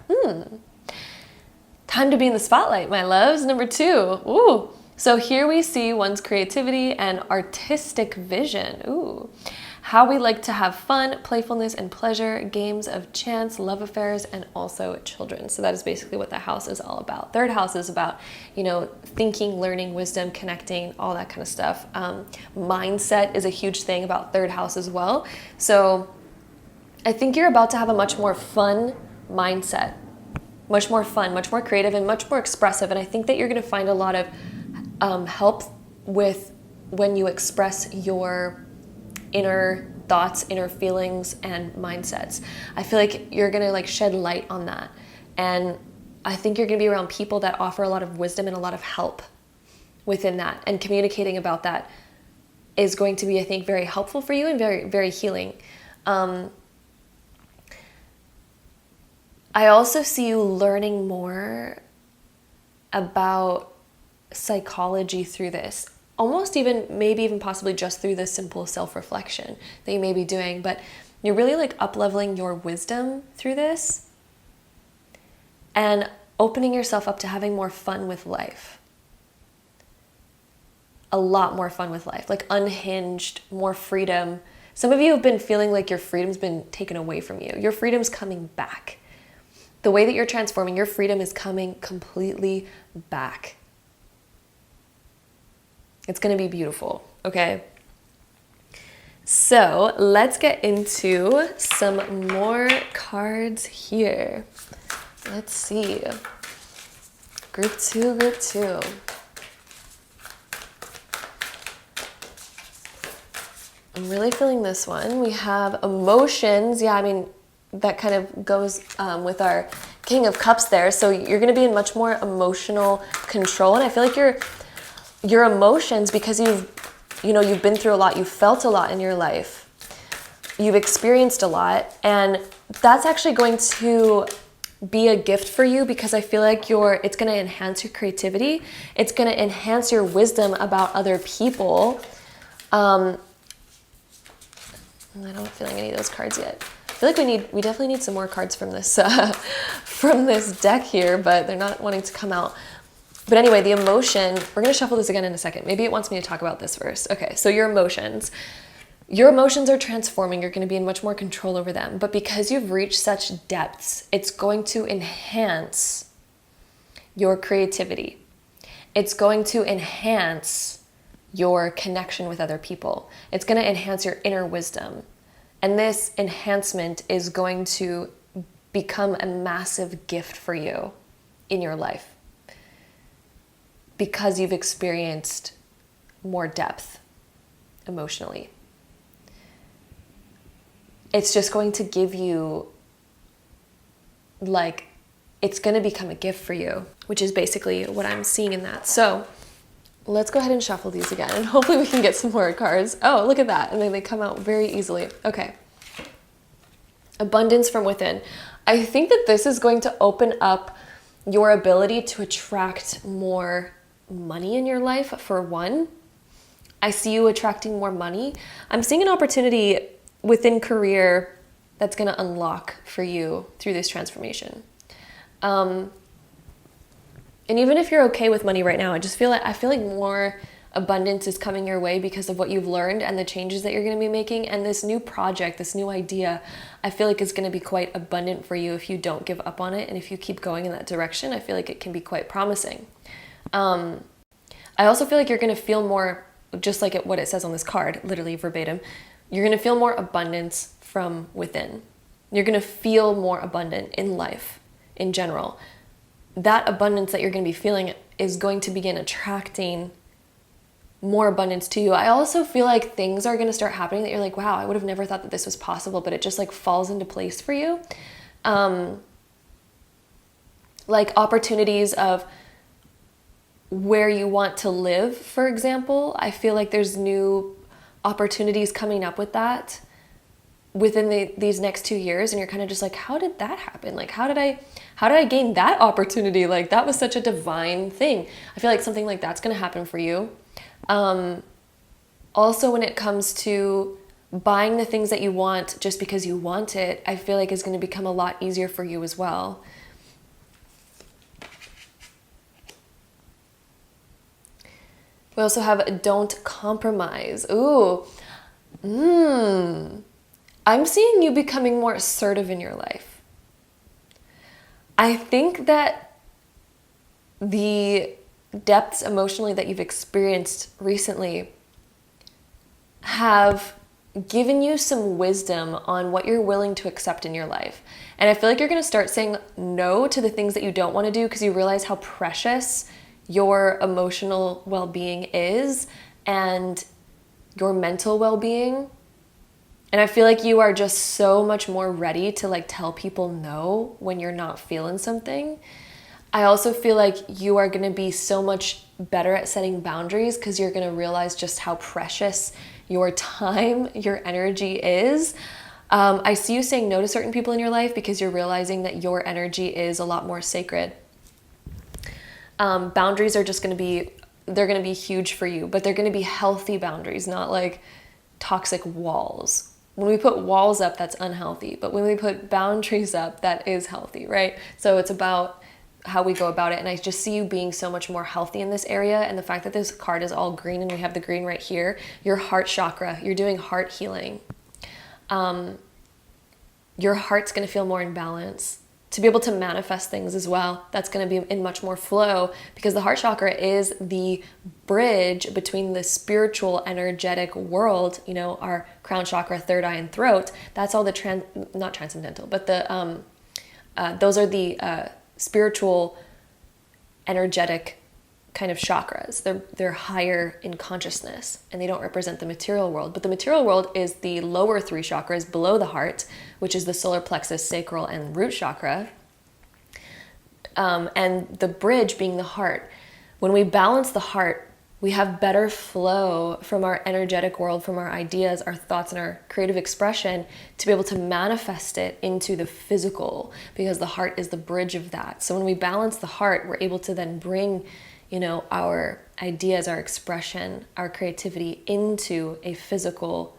A: Time to be in the spotlight, my loves. Number 2. Ooh. So here we see one's creativity and artistic vision. Ooh. How we like to have fun, playfulness, and pleasure, games of chance, love affairs, and also children. So that is basically what the house is all about. 3rd house is about, thinking, learning, wisdom, connecting, all that kind of stuff. Mindset is a huge thing about 3rd house as well. So I think you're about to have a much more fun mindset, much more fun, much more creative, and much more expressive. And I think that you're going to find a lot of help with when you express your inner thoughts, inner feelings, and mindsets. I feel like you're going to like shed light on that. And I think you're going to be around people that offer a lot of wisdom and a lot of help within that. And communicating about that is going to be, I think, very helpful for you and very, very healing. I also see you learning more about psychology through this. Almost even, maybe even possibly just through this simple self-reflection that you may be doing, but you're really like up-leveling your wisdom through this and opening yourself up to having more fun with life. A lot more fun with life, like unhinged, more freedom. Some of you have been feeling like your freedom's been taken away from you. Your freedom's coming back. The way that you're transforming, your freedom is coming completely back. It's going to be beautiful, okay? So let's get into some more cards here. Let's see. Group 2. I'm really feeling this one. We have emotions. Yeah, I mean, that kind of goes with our King of Cups there. So you're going to be in much more emotional control. And I feel like your emotions, because you've been through a lot, you've felt a lot in your life, you've experienced a lot, and that's actually going to be a gift for you, because I feel like it's going to enhance your creativity. It's going to enhance your wisdom about other people. I'm not feeling any of those cards yet. I feel like we definitely need some more cards from this from this deck here, but they're not wanting to come out. But anyway, the emotion, we're going to shuffle this again in a second. Maybe it wants me to talk about this first. Okay, so your emotions. Your emotions are transforming. You're going to be in much more control over them. But because you've reached such depths, it's going to enhance your creativity. It's going to enhance your connection with other people. It's going to enhance your inner wisdom. And this enhancement is going to become a massive gift for you in your life, because you've experienced more depth emotionally. It's just going to give you, it's going to become a gift for you, which is basically what I'm seeing in that. So let's go ahead and shuffle these again, and hopefully we can get some more cards. Oh, look at that. And then they come out very easily. Okay. Abundance from within. I think that this is going to open up your ability to attract more money in your life, for one. I see you attracting more money. I'm seeing an opportunity within career that's going to unlock for you through this transformation. And even if you're okay with money right now, I feel like more abundance is coming your way because of what you've learned and the changes that you're going to be making. And this new project, this new idea, I feel like is going to be quite abundant for you if you don't give up on it. And if you keep going in that direction, I feel like it can be quite promising. I also feel like you're going to feel more, just like what it says on this card, literally verbatim, you're going to feel more abundance from within. You're going to feel more abundant in life in general. That abundance that you're going to be feeling is going to begin attracting more abundance to you. I also feel like things are going to start happening that you're like, wow, I would have never thought that this was possible, but it just falls into place for you. Like opportunities of where you want to live, for example. I feel like there's new opportunities coming up with that within these next 2 years, and you're kind of just like, how did that happen? How did I gain that opportunity? That was such a divine thing. I feel like something like that's going to happen for you. Also, when it comes to buying the things that you want just because you want it, I feel like is going to become a lot easier for you as well. We also have don't compromise. Ooh. I'm seeing you becoming more assertive in your life. I think that the depths emotionally that you've experienced recently have given you some wisdom on what you're willing to accept in your life. And I feel like you're going to start saying no to the things that you don't want to do, because you realize how precious your emotional well-being is and your mental well-being. And I feel like you are just so much more ready to tell people no when you're not feeling something. I also feel like you are going to be so much better at setting boundaries, because you're going to realize just how precious your time, your energy is. I see you saying no to certain people in your life because you're realizing that your energy is a lot more sacred. Boundaries are just going to be, they're going to be huge for you, but they're going to be healthy boundaries, not like toxic walls. When we put walls up, that's unhealthy. But when we put boundaries up, that is healthy, right? So it's about how we go about it. And I just see you being so much more healthy in this area. And the fact that this card is all green and we have the green right here, your heart chakra, you're doing heart healing. Your heart's going to feel more in balance. To be able to manifest things as well, that's going to be in much more flow, because the heart chakra is the bridge between the spiritual energetic world, our crown chakra, third eye, and throat. That's all the not transcendental, but those are the spiritual energetic kind of chakras. They're higher in consciousness, and they don't represent the material world. But the material world is the lower 3 chakras below the heart, which is the solar plexus, sacral, and root chakra. And the bridge being the heart. When we balance the heart, we have better flow from our energetic world, from our ideas, our thoughts, and our creative expression to be able to manifest it into the physical, because the heart is the bridge of that. So when we balance the heart, we're able to then bring, our ideas, our expression, our creativity into a physical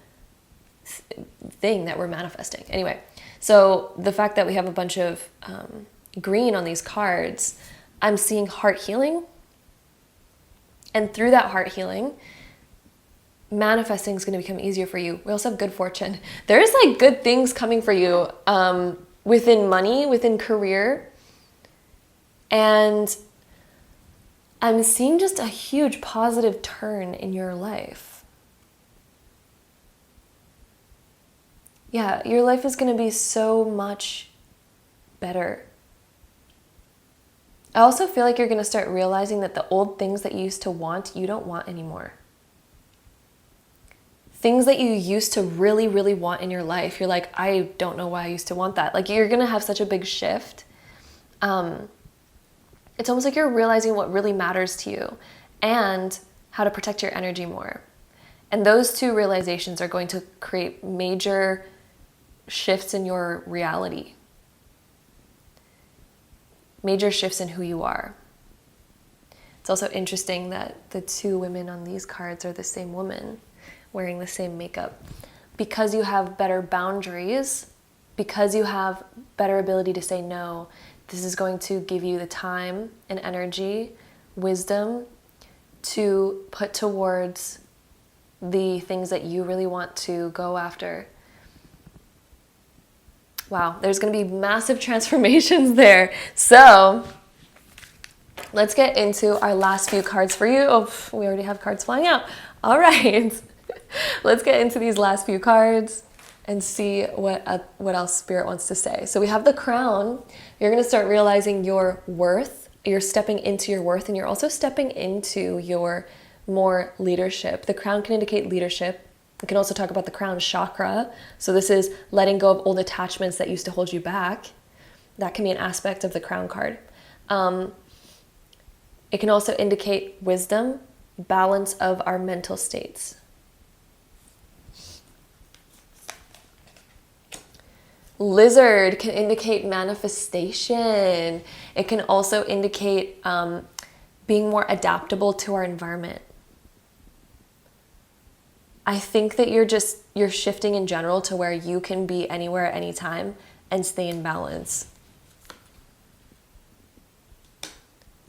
A: thing that we're manifesting. Anyway, so the fact that we have a bunch of green on these cards, I'm seeing heart healing. And through that heart healing, manifesting is going to become easier for you. We also have good fortune. There's like good things coming for you within money, within career. And I'm seeing just a huge positive turn in your life. Yeah, your life is going to be so much better. I also feel like you're going to start realizing that the old things that you used to want, you don't want anymore. Things that you used to really, really want in your life, you're like, I don't know why I used to want that. Like, you're going to have such a big shift. It's almost like you're realizing what really matters to you and how to protect your energy more. And those 2 realizations are going to create major shifts in your reality. Major shifts in who you are. It's also interesting that the 2 women on these cards are the same woman wearing the same makeup. Because you have better boundaries, because you have better ability to say no, this is going to give you the time and energy, wisdom to put towards the things that you really want to go after. Wow, there's going to be massive transformations there. So let's get into our last few cards for you. Oh, we already have cards flying out. All right, let's get into these last few cards and see what else Spirit wants to say. So we have the Crown. You're going to start realizing your worth. You're stepping into your worth, and you're also stepping into your more leadership. The Crown can indicate leadership. We can also talk about the crown chakra. So this is letting go of old attachments that used to hold you back. That can be an aspect of the crown card. It can also indicate wisdom, balance of our mental states. Lizard can indicate manifestation. It can also indicate being more adaptable to our environment. I think that you're shifting in general to where you can be anywhere at any time and stay in balance.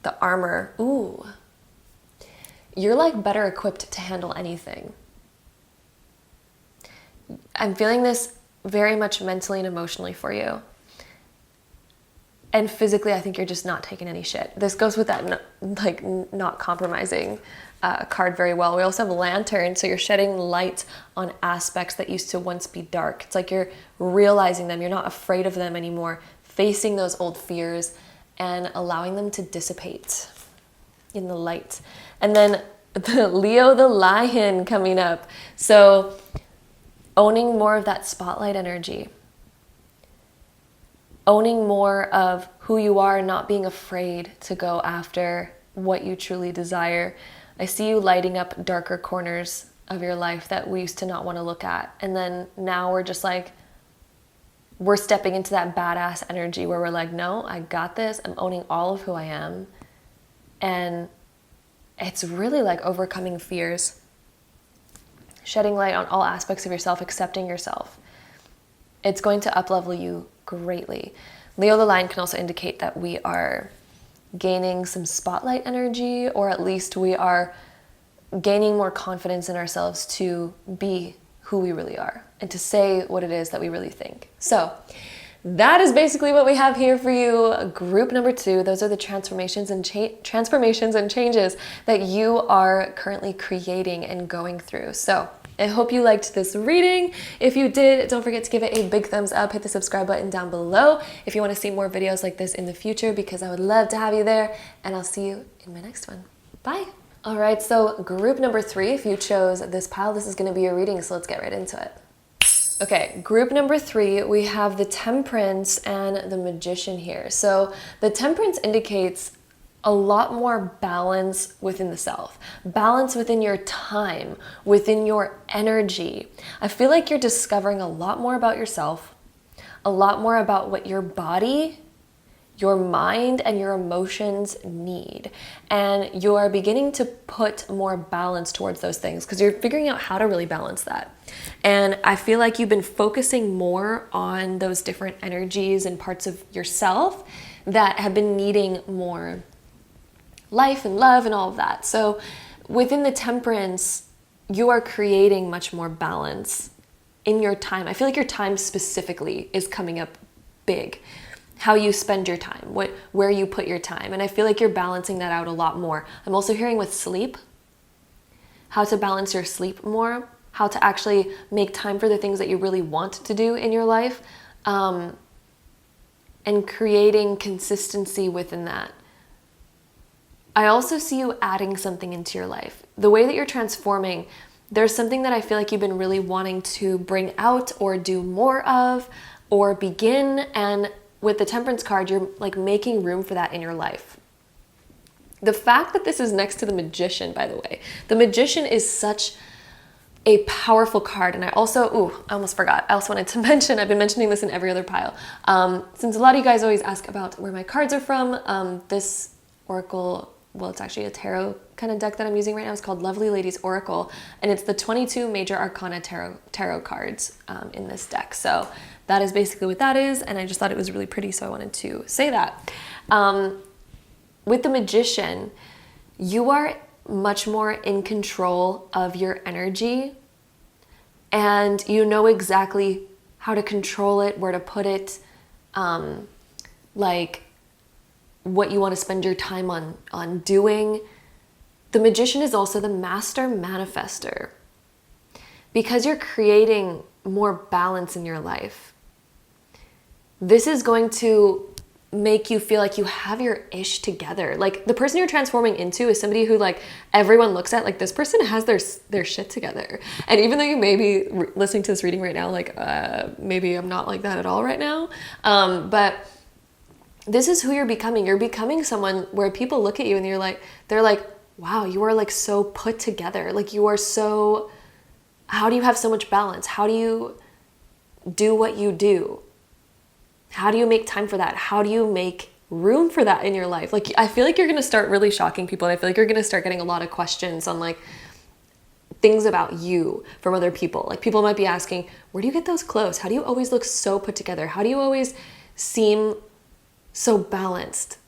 A: The armor, ooh. You're like better equipped to handle anything. I'm feeling this very much mentally and emotionally for you. And physically, I think you're just not taking any shit. This goes with that not compromising card very well. We also have Lantern, so you're shedding light on aspects that used to once be dark. It's like you're realizing them. You're not afraid of them anymore. Facing those old fears and allowing them to dissipate in the light. And then the Leo the Lion coming up. So owning more of that spotlight energy. Owning more of who you are and not being afraid to go after what you truly desire. I see you lighting up darker corners of your life that we used to not want to look at. And then now we're just like, we're stepping into that badass energy where we're like, no, I got this. I'm owning all of who I am. And it's really like overcoming fears. Shedding light on all aspects of yourself, accepting yourself. It's going to up-level you greatly. Leo the Lion can also indicate that we are gaining some spotlight energy, or at least we are gaining more confidence in ourselves to be who we really are and to say what it is that we really think. So that is basically what we have here for you. Group number 2, those are the transformations and changes that you are currently creating and going through. So I hope you liked this reading. If you did, don't forget to give it a big thumbs up, hit the subscribe button down below if you want to see more videos like this in the future, because I would love to have you there, and I'll see you in my next one. Bye. All right, so group number 3, if you chose this pile, this is going to be your reading, so let's get right into it. Okay, group number 3, we have the Temperance and the Magician here. So the Temperance indicates a lot more balance within the self, balance within your time, within your energy. I feel like you're discovering a lot more about yourself, a lot more about what your body, your mind, and your emotions need. And you are beginning to put more balance towards those things because you're figuring out how to really balance that. And I feel like you've been focusing more on those different energies and parts of yourself that have been needing more life and love and all of that. So within the Temperance, you are creating much more balance in your time. I feel like your time specifically is coming up big. How you spend your time, where you put your time. And I feel like you're balancing that out a lot more. I'm also hearing with sleep, how to balance your sleep more, how to actually make time for the things that you really want to do in your life, and creating consistency within that. I also see you adding something into your life. The way that you're transforming, there's something that I feel like you've been really wanting to bring out or do more of or begin, and with the Temperance card, you're like making room for that in your life. The fact that this is next to the Magician, by the way, the Magician is such a powerful card. And I also, I almost forgot. I also wanted to mention, I've been mentioning this in every other pile. Since a lot of you guys always ask about where my cards are from, this Oracle, well, it's actually a tarot kind of deck that I'm using right now. It's called Lovely Ladies Oracle. And it's the 22 major arcana tarot cards in this deck. So that is basically what that is. And I just thought it was really pretty, so I wanted to say that. With the Magician, you are much more in control of your energy, and you know exactly how to control it, where to put it, like what you want to spend your time on doing. The Magician is also the master manifester because you're creating more balance in your life. This is going to make you feel like you have your ish together. Like the person you're transforming into is somebody who like everyone looks at like this person has their shit together. And even though you may be listening to this reading right now, like maybe I'm not like that at all right now, but this is who you're becoming. You're becoming someone where people look at you and they're like, wow, you are like so put together. Like you are so, how do you have so much balance? How do you do what you do? How do you make time for that? How do you make room for that in your life? Like, I feel like you're going to start really shocking people. And I feel like you're going to start getting a lot of questions on like things about you from other people. Like people might be asking, where do you get those clothes? How do you always look so put together? How do you always seem so balanced?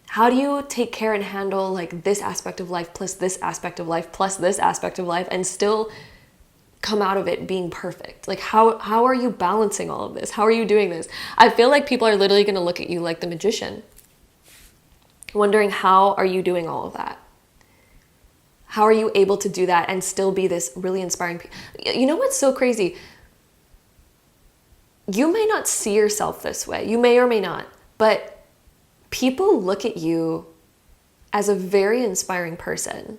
A: How do you take care and handle like this aspect of life plus this aspect of life plus this aspect of life and still come out of it being perfect? Like how are you balancing all of this? How are you doing this? I feel like people are literally going to look at you like the Magician, wondering how are you doing all of that? How are you able to do that and still be this really inspiring? You know what's so crazy? You may not see yourself this way. You may or may not, but people look at you as a very inspiring person.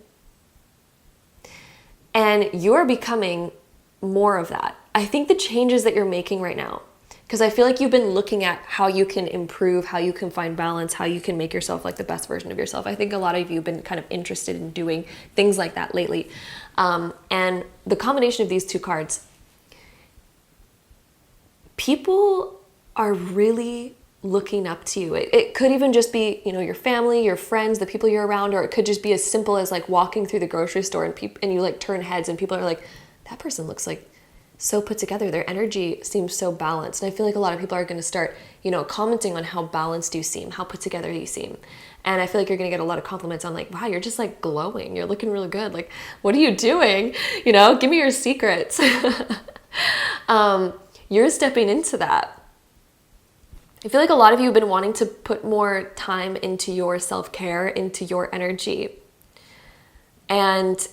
A: And you're becoming more of that. I think the changes that you're making right now, because I feel like you've been looking at how you can improve, how you can find balance, how you can make yourself like the best version of yourself. I think a lot of you have been kind of interested in doing things like that lately. And the combination of these two cards, people are really looking up to you. It could even just be, you know, your family, your friends, the people you're around, or it could just be as simple as like walking through the grocery store and you like turn heads and people are like, that person looks like so put together. Their energy seems so balanced. And I feel like a lot of people are going to start, you know, commenting on how balanced you seem, how put together you seem. And I feel like you're going to get a lot of compliments on like, wow, you're just like glowing. You're looking really good. Like, what are you doing? You know, give me your secrets. You're stepping into that. I feel like a lot of you have been wanting to put more time into your self-care, into your energy. And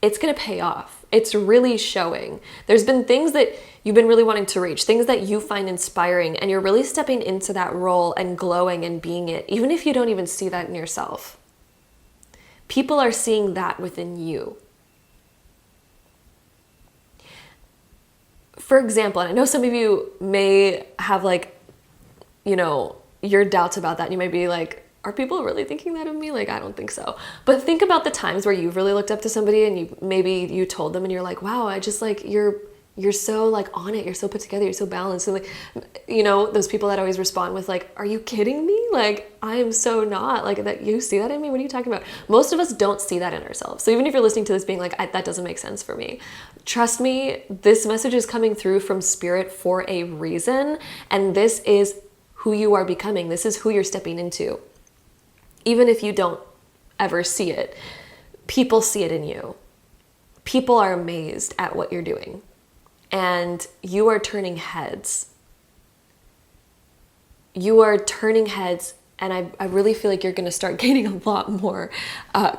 A: it's going to pay off. It's really showing. There's been things that you've been really wanting to reach, things that you find inspiring, and you're really stepping into that role and glowing and being it, even if you don't even see that in yourself. people are seeing that within you. For example, and I know some of you may have like, you know, your doubts about that. And you might be like, are people really thinking that of me? Like, I don't think so. But think about the times where you've really looked up to somebody and maybe you told them and you're like, wow, I just like, you're so like on it. You're so put together. You're so balanced. And like, you know, those people that always respond with like, are you kidding me? Like, I am so not like that. You see that in me? What are you talking about? Most of us don't see that in ourselves. So even if you're listening to this being like, that doesn't make sense for me. Trust me, this message is coming through from spirit for a reason. And this is who you are becoming. This is who you're stepping into. Even if you don't ever see it, people see it in you. People are amazed at what you're doing. And you are turning heads. You are turning heads, and I really feel like you're going to start getting a lot more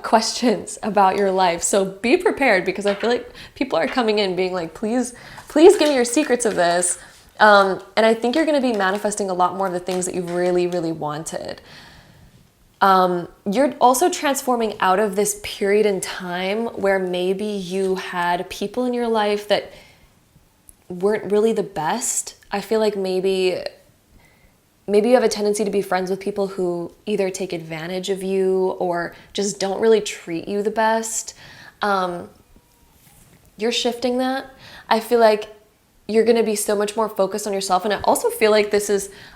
A: questions about your life. So be prepared, because I feel like people are coming in being like, please give me your secrets of this. And I think you're going to be manifesting a lot more of the things that you've really, really wanted. You're also transforming out of this period in time where maybe you had people in your life that weren't really the best. I feel like maybe you have a tendency to be friends with people who either take advantage of you or just don't really treat you the best. You're shifting that. I feel like you're going to be so much more focused on yourself. And I also feel like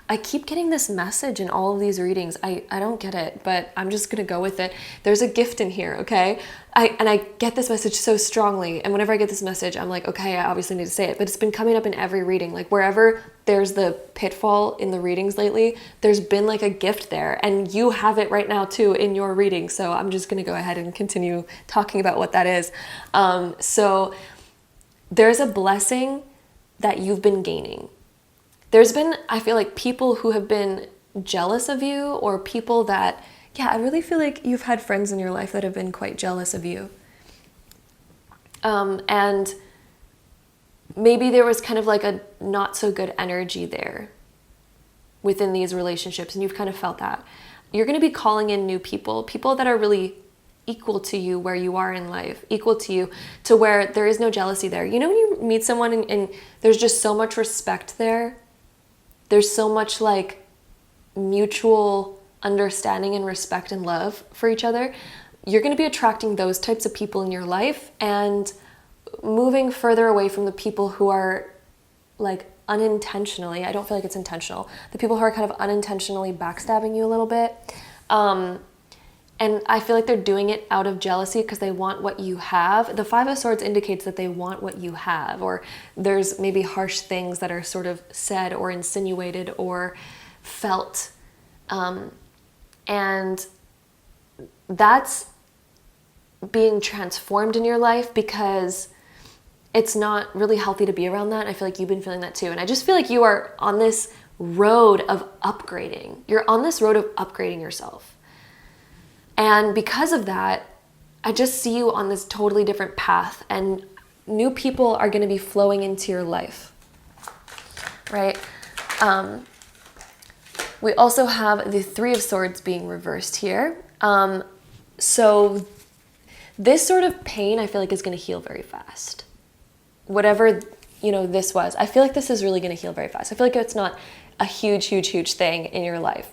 A: I keep getting this message in all of these readings. I don't get it, but I'm just going to go with it. There's a gift in here, okay? I get this message so strongly. And whenever I get this message, I'm like, okay, I obviously need to say it. But it's been coming up in every reading. Like wherever there's the pitfall in the readings lately, there's been like a gift there. And you have it right now too in your reading. So I'm just going to go ahead and continue talking about what that is. So there's a blessing that you've been gaining. There's been, I feel like, people who have been jealous of you, or people that, I really feel like you've had friends in your life that have been quite jealous of you. And maybe there was kind of like a not so good energy there within these relationships, and you've kind of felt that. You're going to be calling in new people that are really equal to you where you are in life, equal to you, to where there is no jealousy there. You know, when you meet someone and there's just so much respect there, there's so much like mutual understanding and respect and love for each other, you're going to be attracting those types of people in your life and moving further away from the people who are like unintentionally, I don't feel like it's intentional, the people who are kind of unintentionally backstabbing you a little bit. And I feel like they're doing it out of jealousy because they want what you have. The Five of Swords indicates that they want what you have, or there's maybe harsh things that are sort of said or insinuated or felt. And that's being transformed in your life because it's not really healthy to be around that. And I feel like you've been feeling that too. And I just feel like you are on this road of upgrading. You're on this road of upgrading yourself. And because of that, I just see you on this totally different path, and new people are going to be flowing into your life, right? We also have the Three of Swords being reversed here. So this sort of pain, I feel like, is going to heal very fast. Whatever, this was, I feel like this is really going to heal very fast. I feel like it's not a huge, huge, huge thing in your life.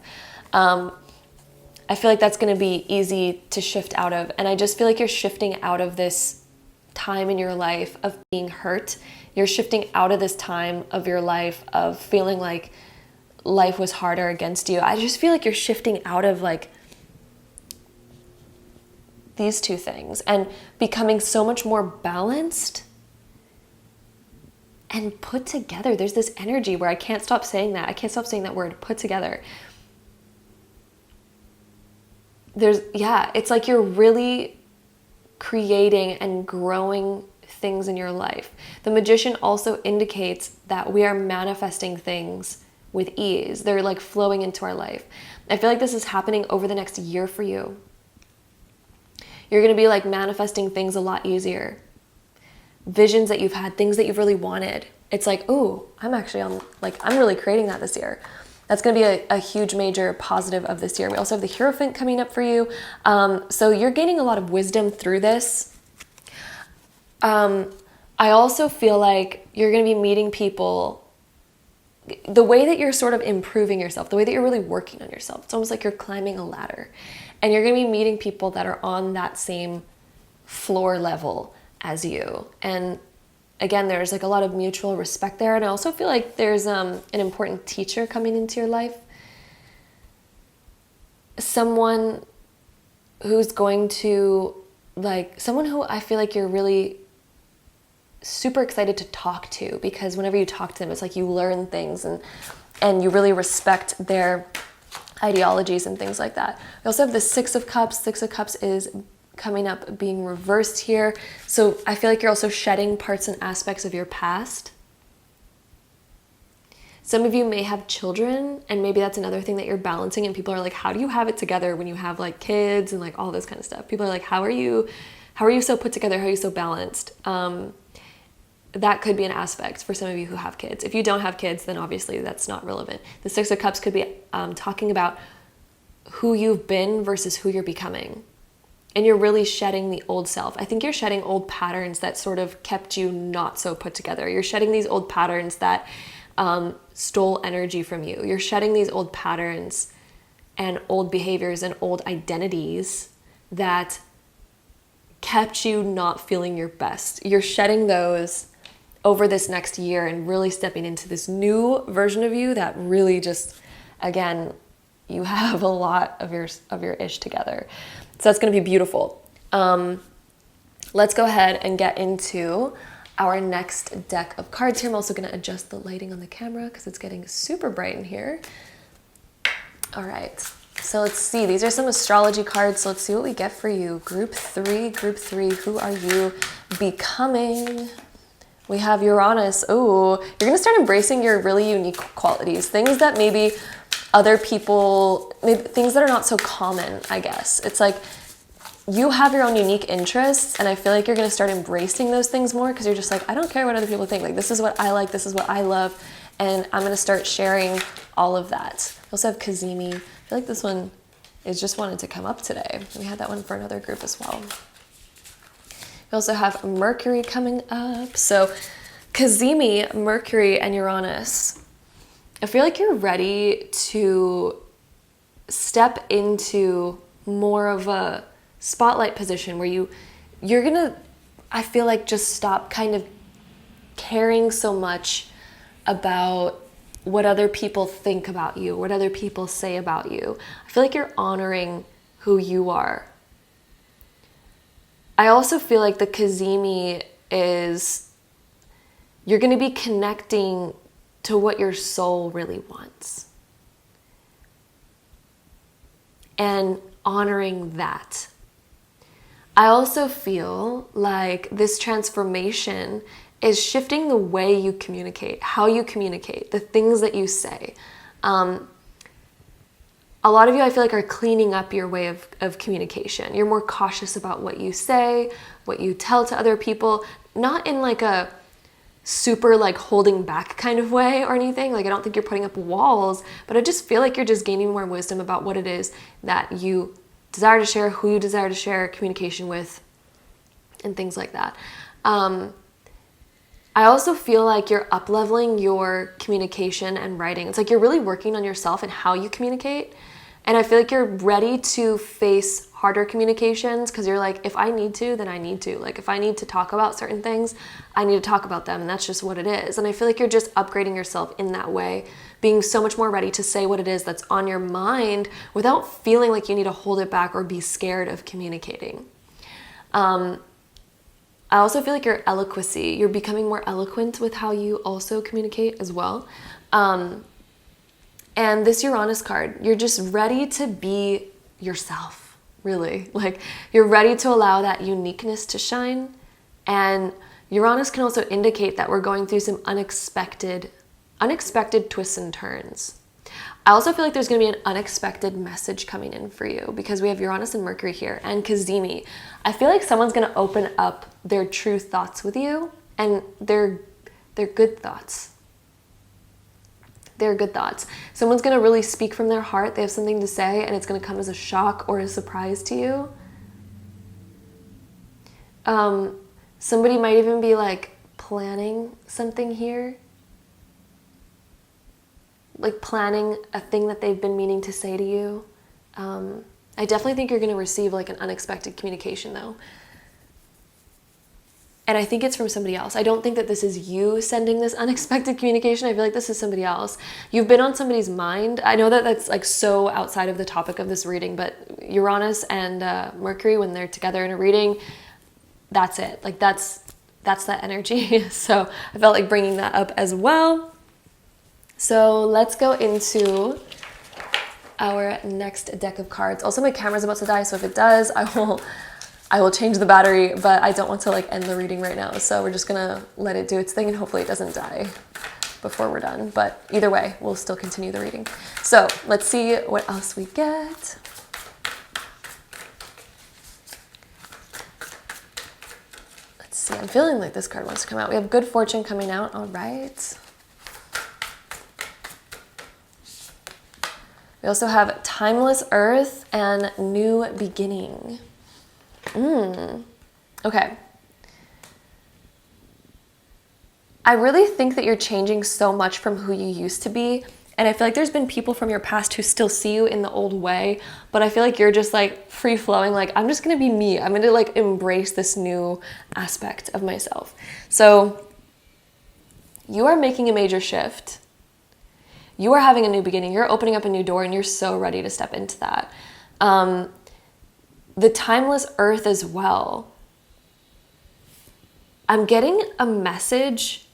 A: I feel like that's going to be easy to shift out of. And I just feel like you're shifting out of this time in your life of being hurt. You're shifting out of this time of your life of feeling like life was harder against you. I just feel like you're shifting out of like these two things and becoming so much more balanced and put together. There's this energy where I can't stop saying that. I can't stop saying that word, put together. It's like you're really creating and growing things in your life. The Magician also indicates that we are manifesting things with ease. They're like flowing into our life. I feel like this is happening over the next year for you. You're going to be like manifesting things a lot easier. Visions that you've had, things that you've really wanted. It's like, ooh, I'm really creating that this year. That's going to be a huge major positive of this year. We also have the Hierophant coming up for you. So you're gaining a lot of wisdom through this. I also feel like you're going to be meeting people, the way that you're sort of improving yourself, the way that you're really working on yourself. It's almost like you're climbing a ladder, and you're going to be meeting people that are on that same floor level as you. And again, there's like a lot of mutual respect there. And I also feel like there's an important teacher coming into your life. Someone who's going to, like, someone who I feel like you're really super excited to talk to, because whenever you talk to them, it's like you learn things and you really respect their ideologies and things like that. We also have the Six of Cups. Six of Cups is coming up being reversed here. So I feel like you're also shedding parts and aspects of your past. Some of you may have children, and maybe that's another thing that you're balancing, and people are like, how do you have it together when you have like kids and like all this kind of stuff? People are like, how are you so put together? How are you so balanced? That could be an aspect for some of you who have kids. If you don't have kids, then obviously that's not relevant. The Six of Cups could be talking about who you've been versus who you're becoming. And you're really shedding the old self. I think you're shedding old patterns that sort of kept you not so put together. You're shedding these old patterns that stole energy from you. You're shedding these old patterns and old behaviors and old identities that kept you not feeling your best. You're shedding those over this next year and really stepping into this new version of you that really just, again, you have a lot of your ish together. So that's going to be beautiful. Let's go ahead and get into our next deck of cards here. I'm also going to adjust the lighting on the camera because it's getting super bright in here. All right. So let's see. These are some astrology cards. So let's see what we get for you. Group 3. Who are you becoming? We have Uranus. Oh, you're going to start embracing your really unique qualities. Things that maybe other people, maybe things that are not so common, I guess. It's like you have your own unique interests, and I feel like you're going to start embracing those things more because you're just like, I don't care what other people think. Like, this is what I like. This is what I love. And I'm going to start sharing all of that. We also have Kazemi. I feel like this one is just wanted to come up today. We had that one for another group as well. We also have Mercury coming up. So Kazemi, Mercury, and Uranus. I feel like you're ready to step into more of a spotlight position where you're gonna, I feel like, just stop kind of caring so much about what other people think about you, what other people say about you. I feel like you're honoring who you are. I also feel like the Kazemi is, you're going to be connecting to what your soul really wants and honoring that. I also feel like this transformation is shifting the way you communicate, how you communicate, the things that you say. A lot of you, I feel like, are cleaning up your way of communication. You're more cautious about what you say, what you tell to other people, not in like a super like holding back kind of way or anything. Like, I don't think you're putting up walls, but I just feel like you're just gaining more wisdom about what it is that you desire to share, who you desire to share communication with, and things like that. I also feel like you're up-leveling your communication and writing. It's like you're really working on yourself and how you communicate. And I feel like you're ready to face harder communications because you're like, if I need to, then I need to. Like, if I need to talk about certain things, I need to talk about them, and that's just what it is. And I feel like you're just upgrading yourself in that way, being so much more ready to say what it is that's on your mind without feeling like you need to hold it back or be scared of communicating. I also feel like your eloquency, you're becoming more eloquent with how you also communicate as well. And this Uranus card, you're just ready to be yourself, really. Like, you're ready to allow that uniqueness to shine. And Uranus can also indicate that we're going through some unexpected twists and turns. I also feel like there's going to be an unexpected message coming in for you because we have Uranus and Mercury here, and Kazemi. I feel like someone's going to open up their true thoughts with you, and they're good thoughts. They're good thoughts. Someone's going to really speak from their heart. They have something to say, and it's going to come as a shock or a surprise to you. Somebody might even be like planning something here. Like planning a thing that they've been meaning to say to you. I definitely think you're going to receive like an unexpected communication though. And I think it's from somebody else. I don't think that this is you sending this unexpected communication. I feel like this is somebody else. You've been on somebody's mind. I know that that's like so outside of the topic of this reading, but Uranus and Mercury, when they're together in a reading, that's it. Like that's that energy. So I felt like bringing that up as well. So let's go into our next deck of cards. Also, my camera's about to die, so if it does, I will change the battery, but I don't want to like end the reading right now. So we're just gonna let it do its thing and hopefully it doesn't die before we're done. But either way, we'll still continue the reading. So let's see what else we get. Let's see, I'm feeling like this card wants to come out. We have good fortune coming out, all right. We also have timeless earth and new beginning. Okay. I really think that you're changing so much from who you used to be. And I feel like there's been people from your past who still see you in the old way, but I feel like you're just like free flowing. Like, I'm just going to be me. I'm going to like embrace this new aspect of myself. So you are making a major shift. You are having a new beginning. You're opening up a new door and you're so ready to step into that. The timeless earth as well. I'm getting a message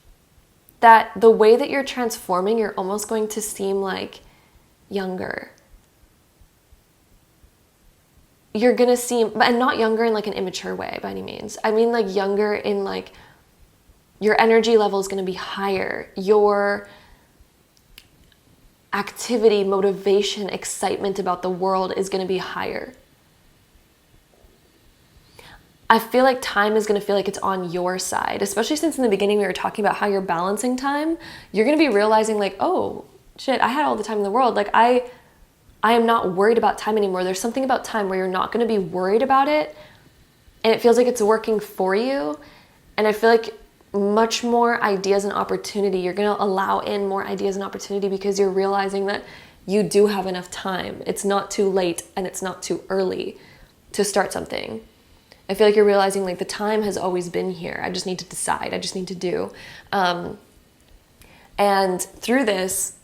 A: that the way that you're transforming, you're almost going to seem like younger. You're going to seem, and not younger in like an immature way by any means. I mean like younger in like your energy level is going to be higher. Your activity, motivation, excitement about the world is going to be higher. I feel like time is going to feel like it's on your side, especially since in the beginning we were talking about how you're balancing time. You're going to be realizing like, oh shit, I had all the time in the world. Like I am not worried about time anymore. There's something about time where you're not going to be worried about it and it feels like it's working for you. And I feel like much more ideas and opportunity. You're going to allow in more ideas and opportunity because you're realizing that you do have enough time. It's not too late and it's not too early to start something. I feel like you're realizing like the time has always been here. I just need to decide. I just need to do. And through this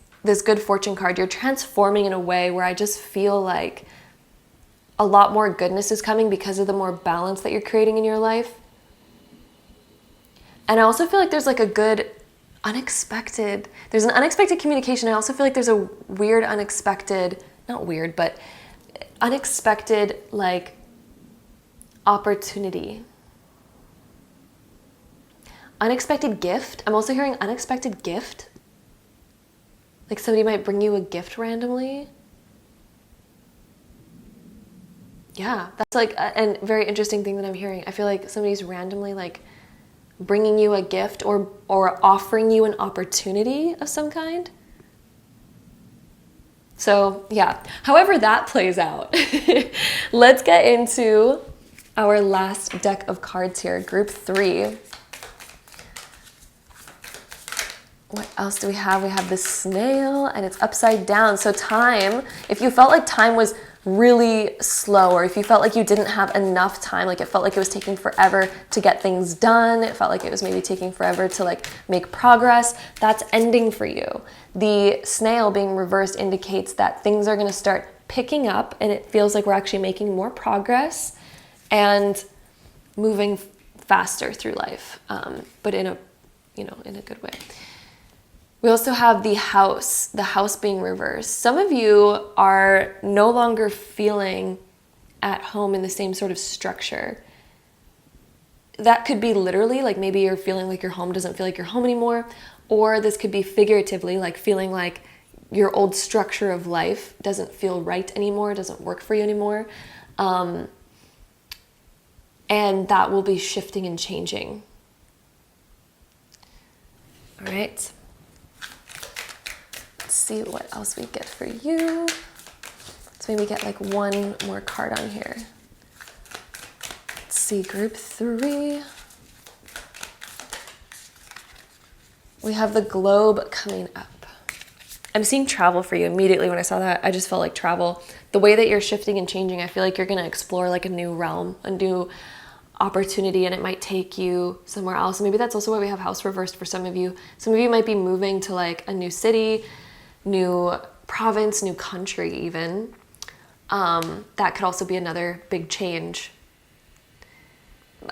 A: good fortune card, you're transforming in a way where I just feel like a lot more goodness is coming because of the more balance that you're creating in your life. And I also feel like there's like a good there's an unexpected communication. I also feel like there's a weird unexpected like opportunity. Unexpected gift. I'm also hearing unexpected gift. Like somebody might bring you a gift randomly. Yeah, that's like a very interesting thing that I'm hearing. I feel like somebody's randomly like bringing you a gift or offering you an opportunity of some kind. So yeah, however that plays out. Let's get into our last deck of cards here, group 3. What else do we have? We have the snail and it's upside down. So time, if you felt like time was really slow or if you felt like you didn't have enough time, like it felt like it was taking forever to get things done, it felt like it was maybe taking forever to like make progress, that's ending for you. The snail being reversed indicates that things are going to start picking up and it feels like we're actually making more progress and moving faster through life, but in a good way. We also have the house being reversed. Some of you are no longer feeling at home in the same sort of structure. That could be literally, like maybe you're feeling like your home doesn't feel like your home anymore, or this could be figuratively, like feeling like your old structure of life doesn't feel right anymore, doesn't work for you anymore. And that will be shifting and changing. All right. let's see what else we get for you. Let's maybe get like one more card on here. Let's see, group 3. We have the globe coming up. I'm seeing travel for you immediately. When I saw that, I just felt like travel. The way that you're shifting and changing, I feel like you're gonna explore like a new realm, a new opportunity, and it might take you somewhere else. Maybe that's also why we have house reversed for some of you. Some of you might be moving to like a new city, new province, new country even. That could also be another big change.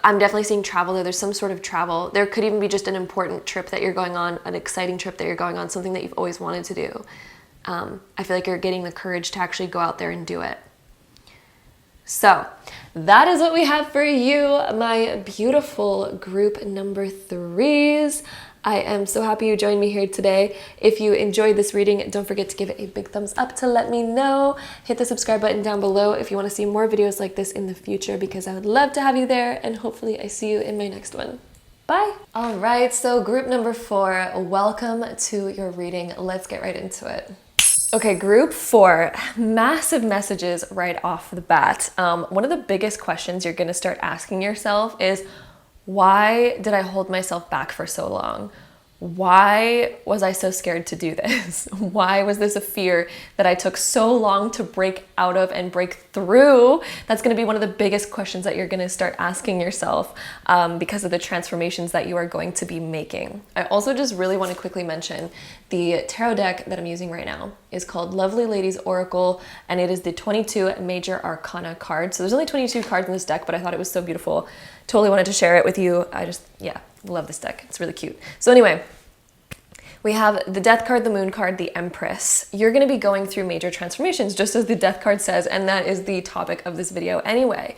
A: I'm definitely seeing travel though. There's some sort of travel. There could even be just an important trip that you're going on, an exciting trip that you're going on, something that you've always wanted to do. I feel like you're getting the courage to actually go out there and do it. So that is what we have for you, my beautiful group number 3s. I am so happy you joined me here today. If you enjoyed this reading, don't forget to give it a big thumbs up to let me know. Hit the subscribe button down below if you want to see more videos like this in the future, because I would love to have you there, and hopefully I see you in my next one. Bye. All right, so group number 4, welcome to your reading. Let's get right into it. Okay, group 4, massive messages right off the bat. One of the biggest questions you're gonna start asking yourself is, why did I hold myself back for so long? Why was I so scared to do this? Why was this a fear that I took so long to break out of and break through? That's going to be one of the biggest questions that you're going to start asking yourself because of the transformations that you are going to be making. I also just really want to quickly mention the tarot deck that I'm using right now is called Lovely Ladies Oracle, and it is the 22 Major Arcana card. So there's only 22 cards in this deck, but I thought it was so beautiful. Totally wanted to share it with you. Love this deck. It's really cute. So anyway, we have the Death card, the Moon card, the Empress. You're going to be going through major transformations, just as the Death card says, and that is the topic of this video anyway.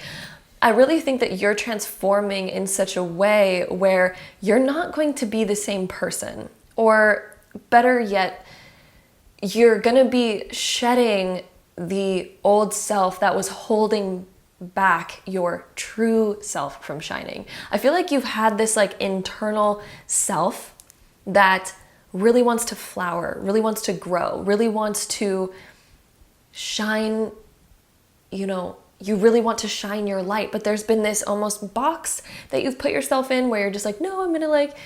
A: I really think that you're transforming in such a way where you're not going to be the same person, or better yet, you're going to be shedding the old self that was holding back your true self from shining. I feel like you've had this like internal self that really wants to flower, really wants to grow, really wants to shine, you really want to shine your light, but there's been this almost box that you've put yourself in where you're just like, no, I'm gonna like,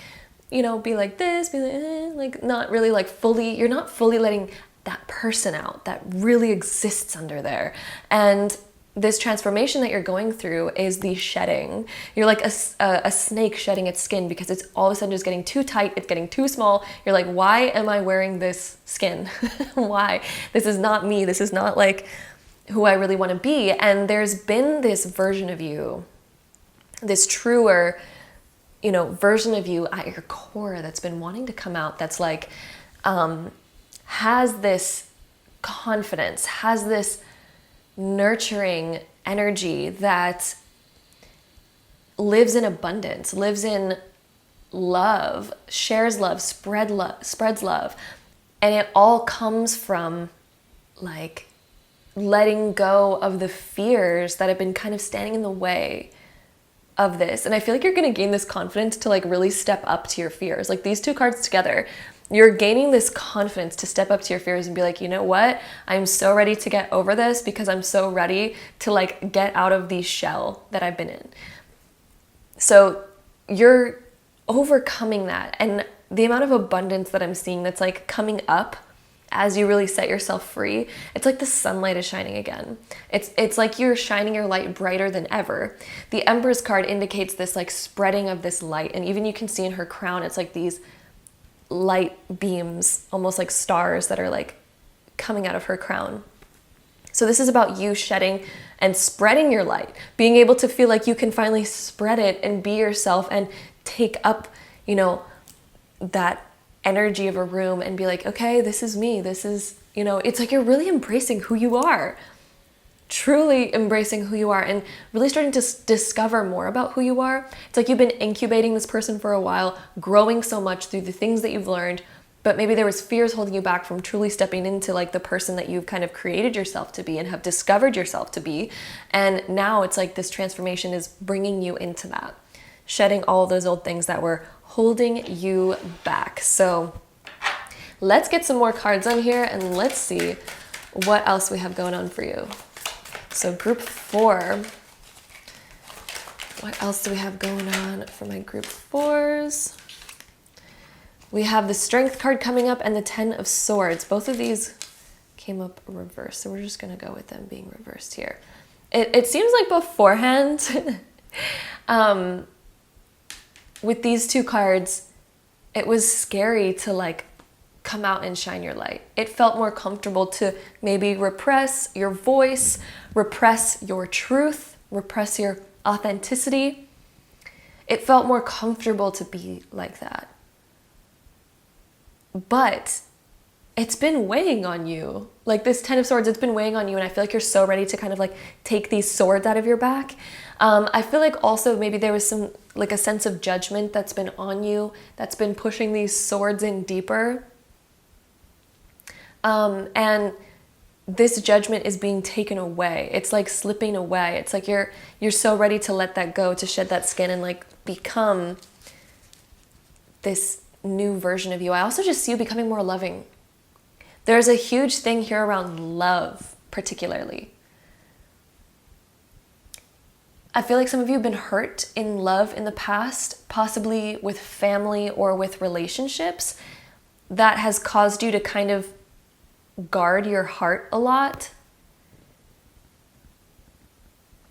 A: be like this, be like not really like fully, you're not fully letting that person out that really exists under there. And this transformation that you're going through is the shedding. You're like a snake shedding its skin because it's all of a sudden just getting too tight, it's getting too small. You're like, why am I wearing this skin? Why? This is not me. This is not like who I really want to be. And there's been this version of you, this truer, version of you at your core that's been wanting to come out, that's like, has this confidence, has this nurturing energy that lives in abundance, lives in love, shares love, spreads love. And it all comes from like letting go of the fears that have been kind of standing in the way of this. And I feel like you're going to gain this confidence to like really step up to your fears. Like these two cards together, you're gaining this confidence to step up to your fears and be like, you know what? I'm so ready to get over this because I'm so ready to like get out of the shell that I've been in. So you're overcoming that. And the amount of abundance that I'm seeing that's like coming up as you really set yourself free, it's like the sunlight is shining again. It's like you're shining your light brighter than ever. The Empress card indicates this like spreading of this light. And even you can see in her crown, it's like these light beams, almost like stars that are like coming out of her crown. So this is about you shedding and spreading your light, being able to feel like you can finally spread it and be yourself and take up, that energy of a room and be like, okay, this is me. This is, it's like you're really embracing who you are. Truly embracing who you are and really starting to discover more about who you are. It's like you've been incubating this person for a while, growing so much through the things that you've learned, but maybe there was fears holding you back from truly stepping into like the person that you've kind of created yourself to be and have discovered yourself to be. And now it's like this transformation is bringing you into that, shedding all of those old things that were holding you back. So Let's get some more cards on here and let's see what else we have going on for you. So group 4, what else do we have going on for my group 4s? We have the Strength card coming up and the 10 of Swords. Both of these came up reversed, so we're just going to go with them being reversed here. It seems like beforehand, with these two cards, it was scary to like come out and shine your light. It felt more comfortable to maybe repress your voice, repress your truth, repress your authenticity. It felt more comfortable to be like that. But it's been weighing on you. Like this 10 of Swords, it's been weighing on you, and I feel like you're so ready to kind of like take these swords out of your back. I feel like also maybe there was some like a sense of judgment that's been on you, that's been pushing these swords in deeper. And this judgment is being taken away. It's like slipping away. It's like you're so ready to let that go, to shed that skin and like become this new version of you. I also just see you becoming more loving. There's a huge thing here around love, particularly. I feel like some of you have been hurt in love in the past, possibly with family or with relationships, that has caused you to kind of guard your heart a lot.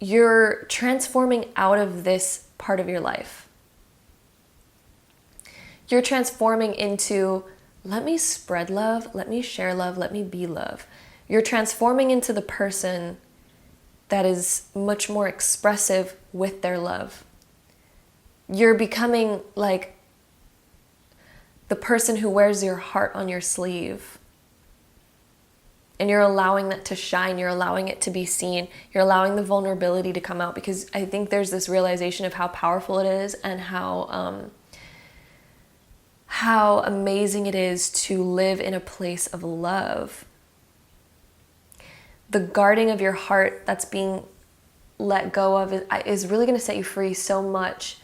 A: You're transforming out of this part of your life. You're transforming into, let me spread love, let me share love, let me be love. You're transforming into the person that is much more expressive with their love. You're becoming like the person who wears your heart on your sleeve. And you're allowing that to shine. You're allowing it to be seen. You're allowing the vulnerability to come out, because I think there's this realization of how powerful it is and how amazing it is to live in a place of love. The guarding of your heart that's being let go of is really going to set you free so much.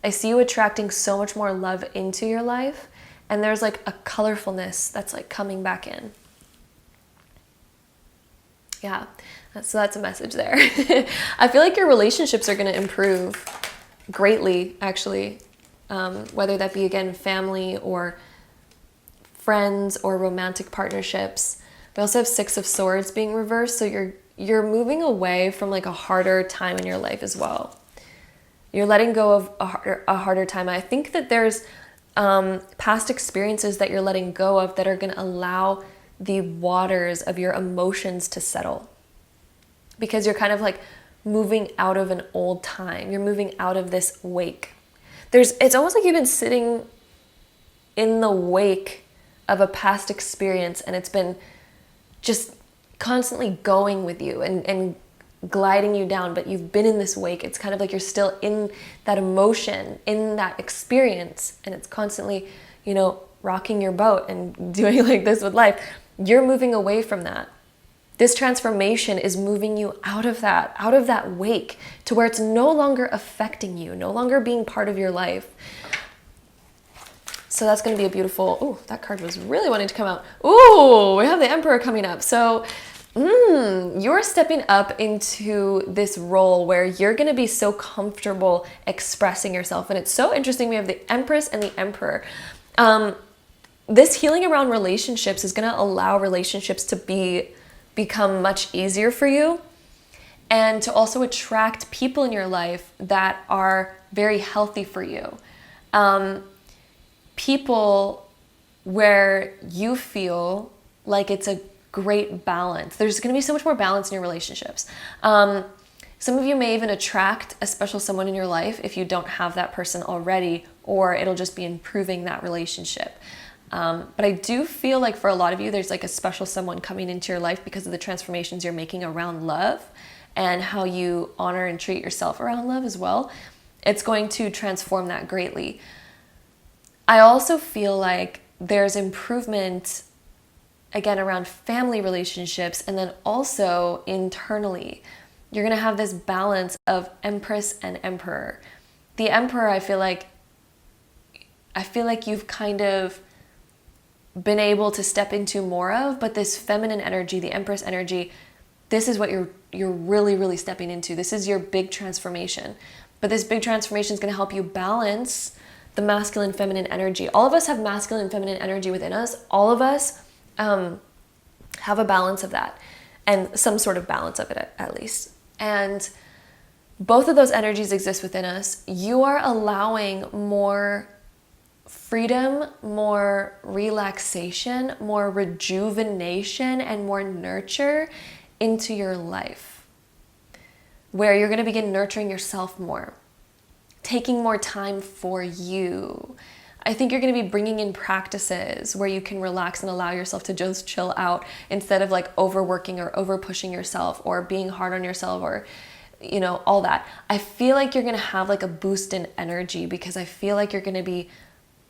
A: I see you attracting so much more love into your life, and there's like a colorfulness that's like coming back in. Yeah, so that's a message there. I feel like your relationships are going to improve greatly, actually. Whether that be, again, family or friends or romantic partnerships. We also have 6 of Swords being reversed, so you're moving away from like a harder time in your life as well. You're letting go of a harder time. I think that there's past experiences that you're letting go of that are going to allow the waters of your emotions to settle, because you're kind of like moving out of an old time. You're moving out of this wake. It's almost like you've been sitting in the wake of a past experience, and it's been just constantly going with you and gliding you down, but you've been in this wake. It's kind of like you're still in that emotion, in that experience, and it's constantly, rocking your boat and doing like this with life. You're moving away from that. This transformation is moving you out of that wake, to where it's no longer affecting you, no longer being part of your life. So that's going to be a beautiful, ooh, that card was really wanting to come out. Ooh, we have the Emperor coming up. So you're stepping up into this role where you're going to be so comfortable expressing yourself. And it's so interesting. We have the Empress and the Emperor. This healing around relationships is going to allow relationships to become much easier for you, and to also attract people in your life that are very healthy for you. People where you feel like it's a great balance. There's going to be so much more balance in your relationships. Some of you may even attract a special someone in your life if you don't have that person already, or it'll just be improving that relationship. But I do feel like for a lot of you, there's like a special someone coming into your life because of the transformations you're making around love and how you honor and treat yourself around love as well. It's going to transform that greatly. I also feel like there's improvement, again, around family relationships, and then also internally. You're going to have this balance of Empress and Emperor. The Emperor, I feel like you've kind of been able to step into more of, but this feminine energy, the Empress energy, this is what you're really, really stepping into. This is your big transformation. But this big transformation is going to help you balance the masculine, feminine energy. All of us have masculine and feminine energy within us. All of us have a balance of that, and some sort of balance of it at least. And both of those energies exist within us. You are allowing more freedom, more relaxation, more rejuvenation, and more nurture into your life, where you're going to begin nurturing yourself more, taking more time for you. I think you're going to be bringing in practices where you can relax and allow yourself to just chill out instead of like overworking or over pushing yourself or being hard on yourself or, you know, all that. I feel like you're going to have like a boost in energy because I feel like you're going to be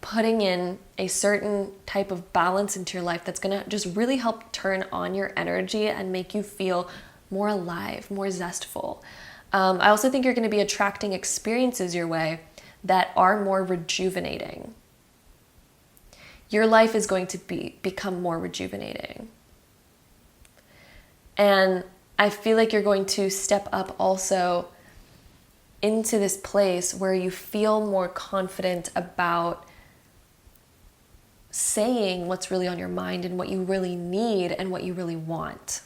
A: putting in a certain type of balance into your life that's going to just really help turn on your energy and make you feel more alive, more zestful. I also think you're going to be attracting experiences your way that are more rejuvenating. Your life is going to become more rejuvenating. And I feel like you're going to step up also into this place where you feel more confident about saying what's really on your mind and what you really need and what you really want.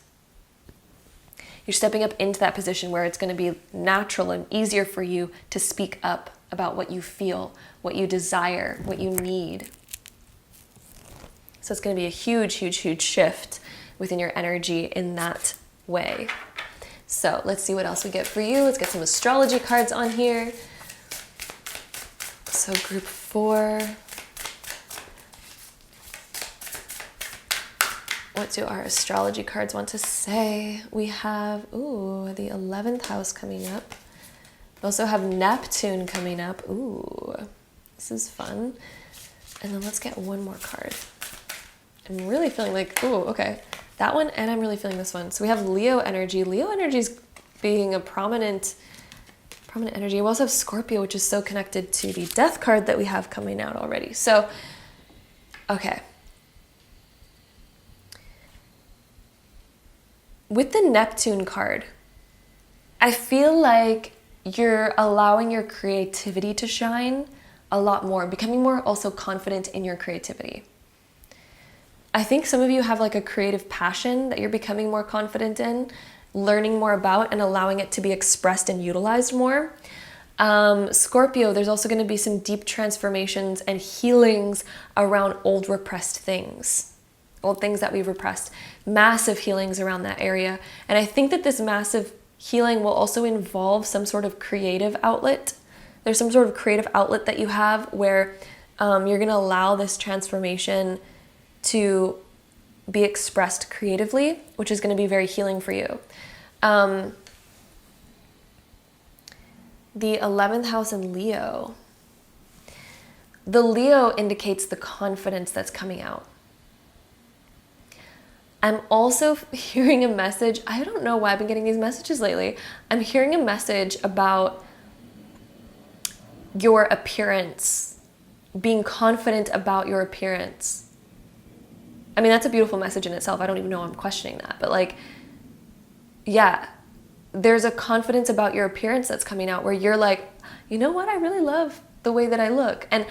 A: You're stepping up into that position where it's going to be natural and easier for you to speak up about what you feel, what you desire, what you need. So it's going to be a huge, huge, huge shift within your energy in that way. So let's see what else we get for you. Let's get some astrology cards on here. So group 4. What do our astrology cards want to say? We have, the 11th house coming up. We also have Neptune coming up. Ooh, this is fun. And then let's get one more card. I'm really feeling like, okay. That one, and I'm really feeling this one. So we have Leo energy. Leo energy is being a prominent energy. We also have Scorpio, which is so connected to the Death card that we have coming out already. So, okay. With the Neptune card, I feel like you're allowing your creativity to shine a lot more, becoming more also confident in your creativity. I think some of you have like a creative passion that you're becoming more confident in, learning more about and allowing it to be expressed and utilized more. Scorpio, there's also going to be some deep transformations and healings around old repressed things. Old things that we've repressed, massive healings around that area. And I think that this massive healing will also involve some sort of creative outlet. There's some sort of creative outlet that you have where you're going to allow this transformation to be expressed creatively, which is going to be very healing for you. The 11th house in Leo. The Leo indicates the confidence that's coming out. I'm also hearing a message. I don't know why I've been getting these messages lately. I'm hearing a message about your appearance, being confident about your appearance. I mean, that's a beautiful message in itself. I don't even know I'm questioning that. But like, yeah, there's a confidence about your appearance that's coming out where you're like, you know what? I really love the way that I look. And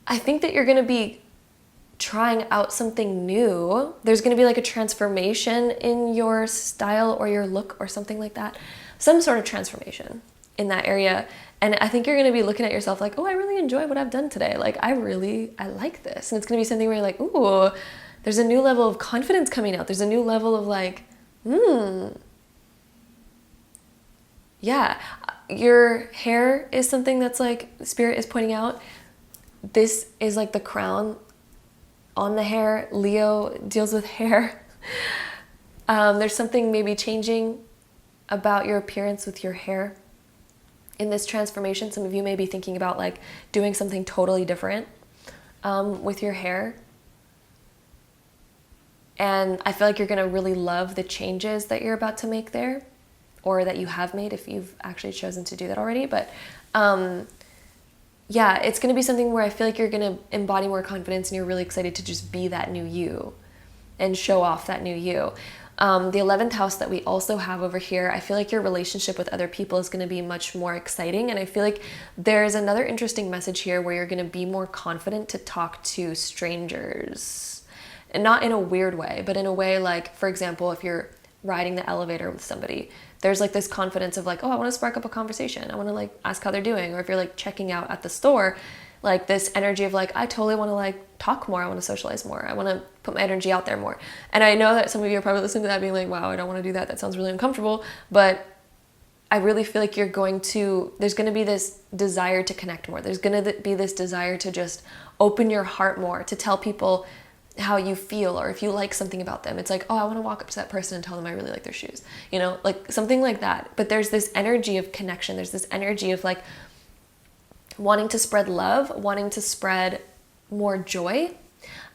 A: I think that you're going to be trying out something new. There's going to be like a transformation in your style or your look or something like that. Some sort of transformation in that area. And I think you're going to be looking at yourself like, oh, I really enjoy what I've done today. Like, I like this. And it's going to be something where you're like, ooh, there's a new level of confidence coming out. There's a new level of like, yeah, your hair is something that's like, Spirit is pointing out. This is like the crown on the hair. Leo deals with hair. There's something maybe changing about your appearance with your hair. In this transformation, some of you may be thinking about like doing something totally different with your hair. And I feel like you're going to really love the changes that you're about to make there, or that you have made if you've actually chosen to do that already. But yeah, it's going to be something where I feel like you're going to embody more confidence and you're really excited to just be that new you and show off that new you. The 11th house that we also have over here, I feel like your relationship with other people is going to be much more exciting. And I feel like there's another interesting message here where you're going to be more confident to talk to strangers. And not in a weird way, but in a way like, for example, if you're riding the elevator with somebody, there's like this confidence of like, oh, I want to spark up a conversation. I want to like ask how they're doing. Or if you're like checking out at the store, like this energy of like, I totally want to like talk more. I want to socialize more. I want to put my energy out there more. And I know that some of you are probably listening to that being like, wow, I don't want to do that. That sounds really uncomfortable. But I really feel like there's going to be this desire to connect more. There's going to be this desire to just open your heart more, to tell people how you feel, or if you like something about them. It's like, oh, I want to walk up to that person and tell them I really like their shoes, you know, like something like that. But there's this energy of connection. There's this energy of like wanting to spread love, wanting to spread more joy.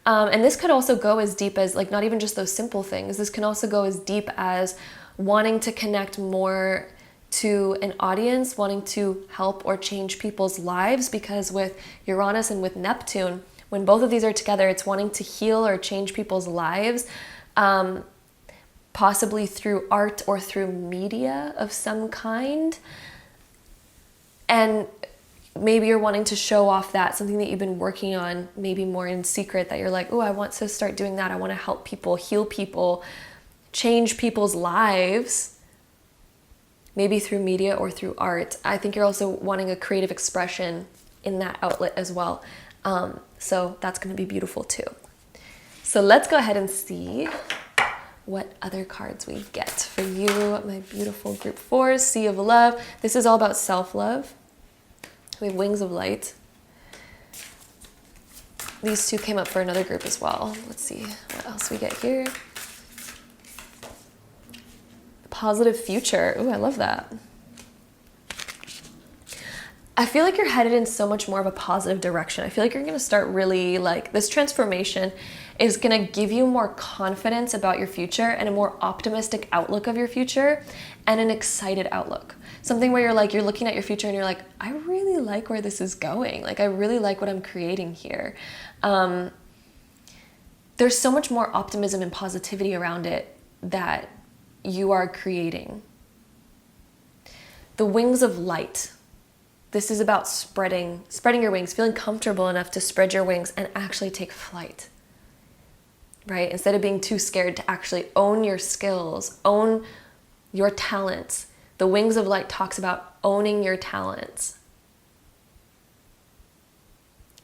A: And this could also go as deep as like, not even just those simple things. This can also go as deep as wanting to connect more to an audience, wanting to help or change people's lives, because with Uranus and with Neptune, when both of these are together, it's wanting to heal or change people's lives, possibly through art or through media of some kind. And maybe you're wanting to show off that, something that you've been working on, maybe more in secret, that you're like, oh, I want to start doing that. I want to help people, heal people, change people's lives, maybe through media or through art. I think you're also wanting a creative expression in that outlet as well. So that's going to be beautiful too. So let's go ahead and see what other cards we get for you, my beautiful group 4, Sea of Love. This is all about self-love. We have Wings of Light. These two came up for another group as well. Let's see what else we get here. Positive future. Ooh, I love that. I feel like you're headed in so much more of a positive direction. I feel like you're going to start really like, this transformation is going to give you more confidence about your future and a more optimistic outlook of your future and an excited outlook. Something where you're like, you're looking at your future and you're like, I really like where this is going. Like, I really like what I'm creating here. There's so much more optimism and positivity around it that you are creating. The Wings of Light. This is about spreading your wings, feeling comfortable enough to spread your wings and actually take flight, right? Instead of being too scared to actually own your skills, own your talents. The Wings of Light talks about owning your talents,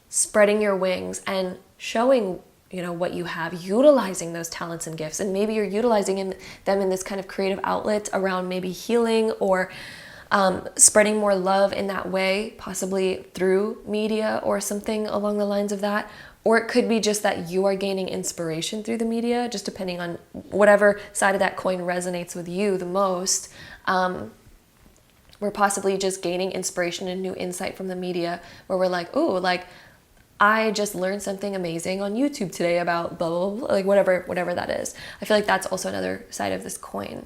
A: spreading your wings and showing, you know, what you have, utilizing those talents and gifts. And maybe you're utilizing them in this kind of creative outlet around maybe healing or spreading more love in that way, possibly through media or something along the lines of that. Or it could be just that you are gaining inspiration through the media, just depending on whatever side of that coin resonates with you the most. We're possibly just gaining inspiration and new insight from the media where we're like, oh, like I just learned something amazing on YouTube today about blah, blah, blah, like whatever that is. I feel like that's also another side of this coin.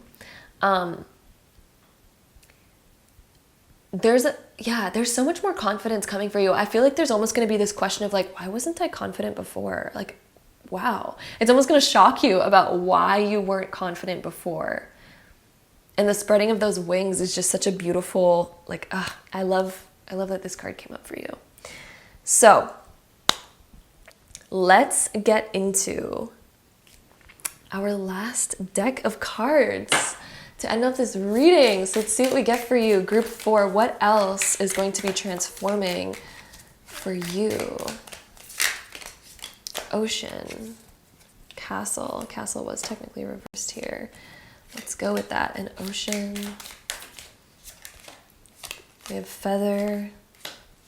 A: There's so much more confidence coming for you. I feel like there's almost going to be this question of like, why wasn't I confident before? Like, wow. It's almost going to shock you about why you weren't confident before. And the spreading of those wings is just such a beautiful, like, I love that this card came up for you. So let's get into our last deck of cards to end up this reading. So let's see what we get for you. Group 4, what else is going to be transforming for you? Ocean, Castle. Castle was technically reversed here. Let's go with that. An ocean. We have feather.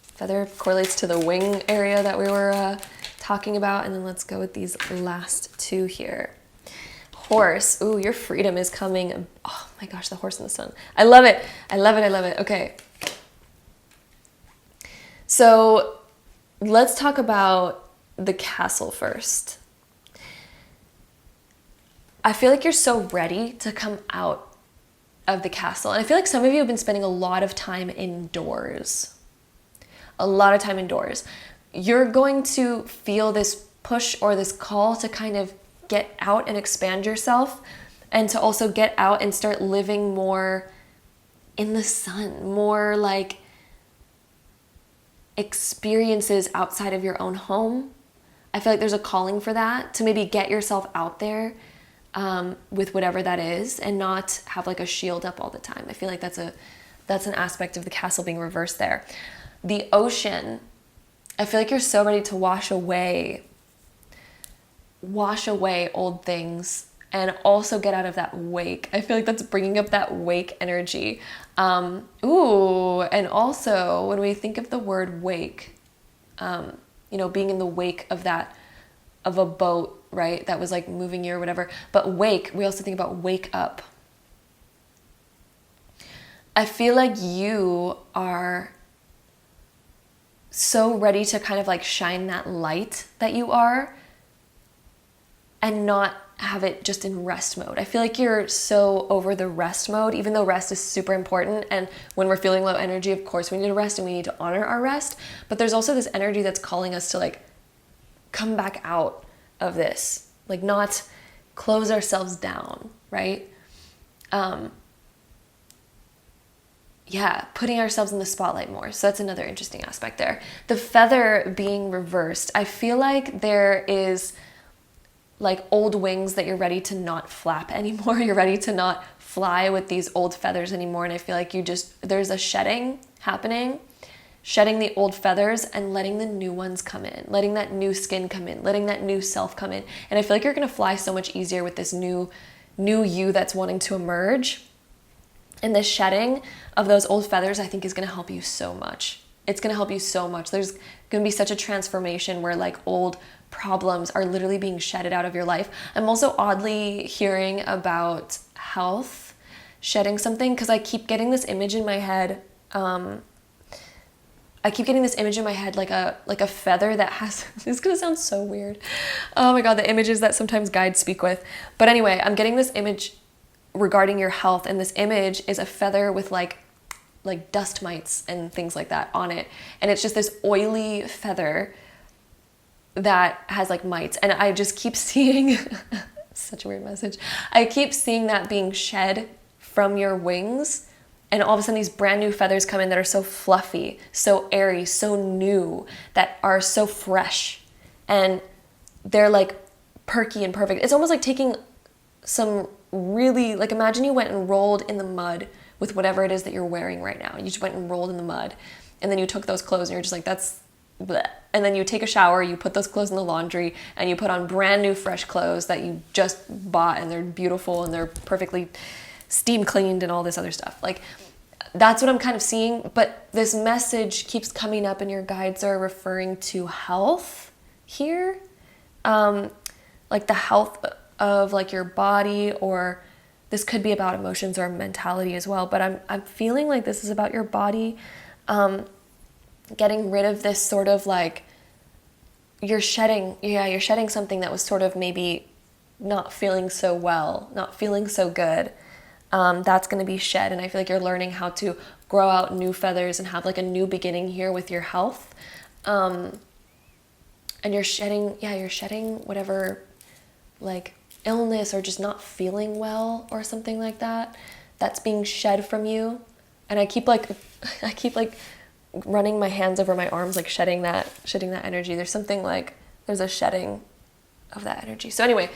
A: Feather correlates to the wing area that we were talking about. And then let's go with these last two here. Horse. Ooh, your freedom is coming. Oh my gosh, the horse in the sun. I love it. I love it. I love it. Okay. So let's talk about the castle first. I feel like you're so ready to come out of the castle. And I feel like some of you have been spending a lot of time indoors. a lot of time indoors, you're going to feel this push or this call to kind of get out and expand yourself, and to also get out and start living more in the sun, more like experiences outside of your own home. I feel like there's a calling for that, to maybe get yourself out there with whatever that is, and not have like a shield up all the time. I feel like that's an aspect of the castle being reversed there. The ocean, I feel like you're so ready to wash away old things and also get out of that wake. I feel like that's bringing up that wake energy. And also when we think of the word wake, being in the wake of a boat, right? That was like moving you or whatever. But wake, we also think about wake up. I feel like you are so ready to kind of like shine that light that you are, and not have it just in rest mode. I feel like you're so over the rest mode, even though rest is super important. And when we're feeling low energy, of course we need to rest and we need to honor our rest. But there's also this energy that's calling us to like come back out of this, like not close ourselves down, right? Putting ourselves in the spotlight more. So that's another interesting aspect there. The feather being reversed, I feel like there is like old wings that you're ready to not flap anymore. You're ready to not fly with these old feathers anymore. And I feel like there's a shedding happening, shedding the old feathers and letting the new ones come in, letting that new skin come in, letting that new self come in. And I feel like you're going to fly so much easier with this new you that's wanting to emerge. And the shedding of those old feathers, I think, is going to help you so much. It's going to help you so much. There's going to be such a transformation where like old problems are literally being shedded out of your life. I'm also oddly hearing about health shedding something, because I keep getting this image in my head. Like a feather that has, this is going to sound so weird. Oh my God, the images that sometimes guides speak with. But anyway, I'm getting this image regarding your health, and this image is a feather with like dust mites and things like that on it, and it's just this oily feather that has like mites, and I just keep seeing such a weird message. I keep seeing that being shed from your wings, and all of a sudden these brand new feathers come in that are so fluffy, so airy, so new, that are so fresh, and they're like perky and perfect. It's almost like taking some really, like, imagine you went and rolled in the mud with whatever it is that you're wearing right now. You just went and rolled in the mud, and then you took those clothes and you're just like, that's bleh. And then you take a shower, you put those clothes in the laundry, and you put on brand new fresh clothes that you just bought, and they're beautiful and they're perfectly steam cleaned and all this other stuff. Like, that's what I'm kind of seeing. But this message keeps coming up, and your guides are referring to health here, like the health of like your body, or this could be about emotions or mentality as well. But I'm feeling like this is about your body, getting rid of this sort of like, you're shedding something that was sort of maybe not feeling so well, not feeling so good. That's going to be shed, and I feel like you're learning how to grow out new feathers and have like a new beginning here with your health. And you're shedding whatever like illness or just not feeling well or something like that, that's being shed from you. And I keep like running my hands over my arms, like shedding that energy. There's a shedding of that energy. So anyway,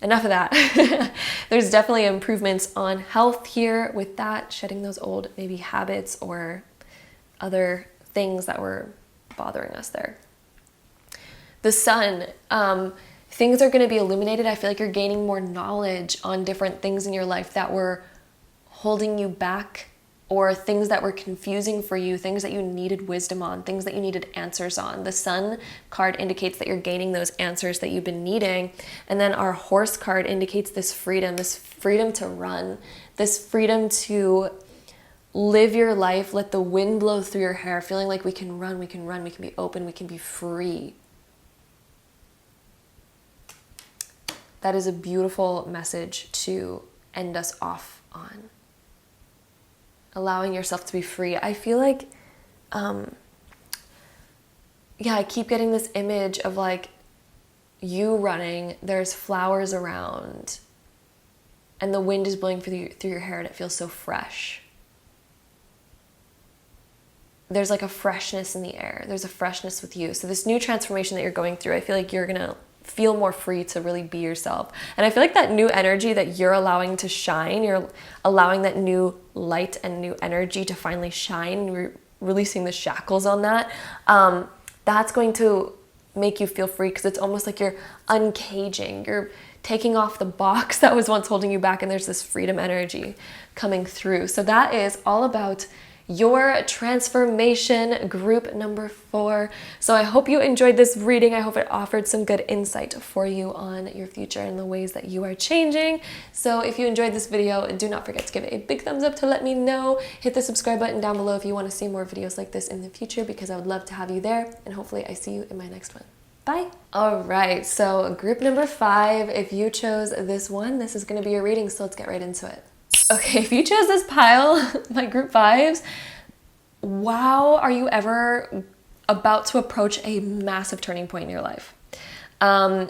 A: enough of that. There's definitely improvements on health here with that, shedding those old maybe habits or other things that were bothering us there. The sun, things are going to be illuminated. I feel like you're gaining more knowledge on different things in your life that were holding you back, or things that were confusing for you, things that you needed wisdom on, things that you needed answers on. The sun card indicates that you're gaining those answers that you've been needing. And then our horse card indicates this freedom to run, this freedom to live your life, let the wind blow through your hair, feeling like we can run, we can be open, we can be free. That is a beautiful message to end us off on. Allowing yourself to be free. I feel like yeah, I keep getting this image of like you running, there's flowers around, and the wind is blowing through your hair and it feels so fresh. There's like a freshness in the air. There's a freshness with you. So this new transformation that you're going through, I feel like you're gonna feel more free to really be yourself. And I feel like that new energy that you're allowing to shine, you're allowing that new light and new energy to finally shine, you're releasing the shackles on that, that's going to make you feel free, because it's almost like you're uncaging, you're taking off the box that was once holding you back, and there's this freedom energy coming through. So that is all about your transformation, group number 4. So I hope you enjoyed this reading. I hope it offered some good insight for you on your future and the ways that you are changing. So if you enjoyed this video, do not forget to give it a big thumbs up to let me know. Hit the subscribe button down below if you want to see more videos like this in the future, because I would love to have you there, and hopefully I see you in my next one. Bye. All right, so group number 5, if you chose this one, this is going to be your reading, so let's get right into it. Okay, if you chose this pile, my group 5s, wow, are you ever about to approach a massive turning point in your life?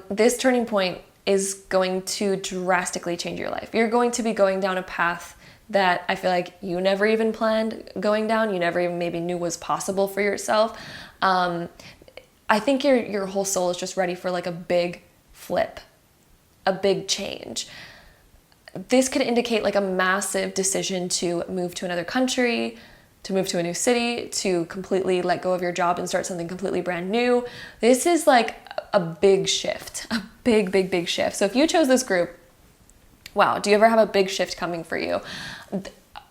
A: This turning point is going to drastically change your life. You're going to be going down a path that I feel like you never even planned going down, you never even maybe knew was possible for yourself. I think your whole soul is just ready for like a big flip, a big change. This could indicate like a massive decision to move to another country, to move to a new city, to completely let go of your job and start something completely brand new. This is like a big shift, a big, big, big shift. So if you chose this group, wow, do you ever have a big shift coming for you?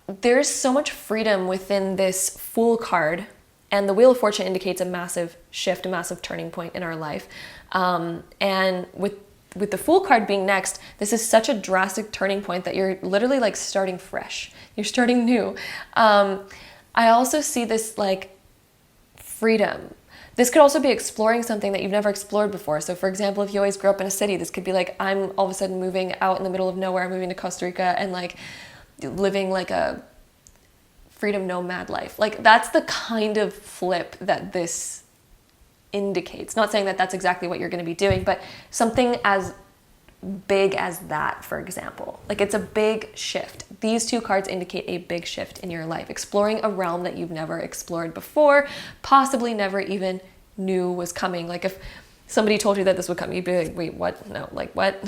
A: There's so much freedom within this Fool card, and the Wheel of Fortune indicates a massive shift, a massive turning point in our life. And with the Fool card being next, this is such a drastic turning point that you're literally like starting fresh. You're starting new. I also see this like freedom. This could also be exploring something that you've never explored before. So for example, if you always grew up in a city, this could be like, I'm all of a sudden moving out in the middle of nowhere, moving to Costa Rica and like living like a freedom nomad life. Like that's the kind of flip that this indicates. Not saying that that's exactly what you're going to be doing, but something as big as that, for example. Like it's a big shift. These two cards indicate a big shift in your life, exploring a realm that you've never explored before, possibly never even knew was coming. Like if somebody told you that this would come, you'd be like, wait, what? No, like what?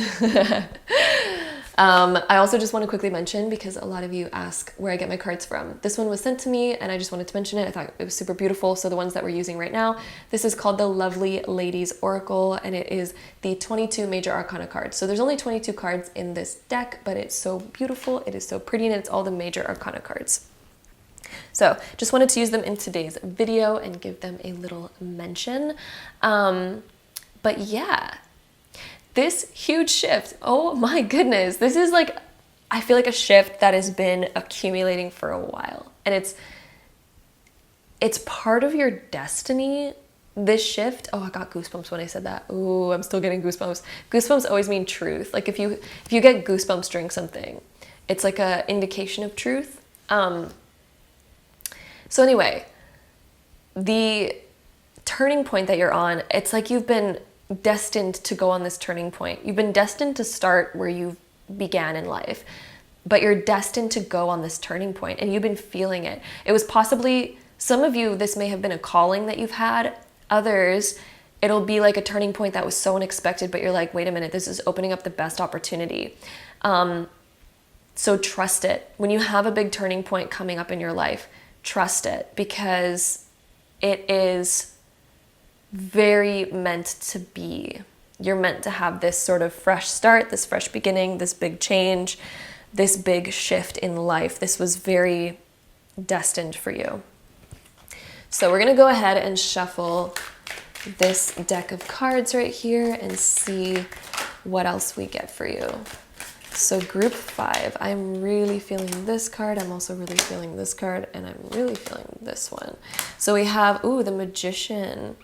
A: I also just want to quickly mention, because a lot of you ask where I get my cards from. This one was sent to me and I just wanted to mention it. I thought it was super beautiful. So the ones that we're using right now, this is called the Lovely Ladies Oracle, and it is the 22 major arcana cards. So there's only 22 cards in this deck, but it's so beautiful. It is so pretty, and it's all the major arcana cards. So just wanted to use them in today's video and give them a little mention. But yeah. This huge shift, oh my goodness, this is like, I feel like a shift that has been accumulating for a while. And it's part of your destiny, this shift. Oh, I got goosebumps when I said that. Ooh, I'm still getting goosebumps. Goosebumps always mean truth. Like if you get goosebumps during something, it's like a indication of truth. So anyway, the turning point that you're on, it's like you've been destined to go on this turning point. You've been destined to start where you began in life, but you're destined to go on this turning point, and you've been feeling it. It was possibly, some of you, this may have been a calling that you've had. Others, it'll be like a turning point that was so unexpected, but you're like, wait a minute, this is opening up the best opportunity. So trust it. When you have a big turning point coming up in your life, trust it, because it is very meant to be. You're meant to have this sort of fresh start, this fresh beginning, this big change, this big shift in life. This was very destined for you. So we're going to go ahead and shuffle this deck of cards right here and see what else we get for you. So group 5, I'm really feeling this card. I'm also really feeling this card, and I'm really feeling this one. So we have, ooh, the Magician.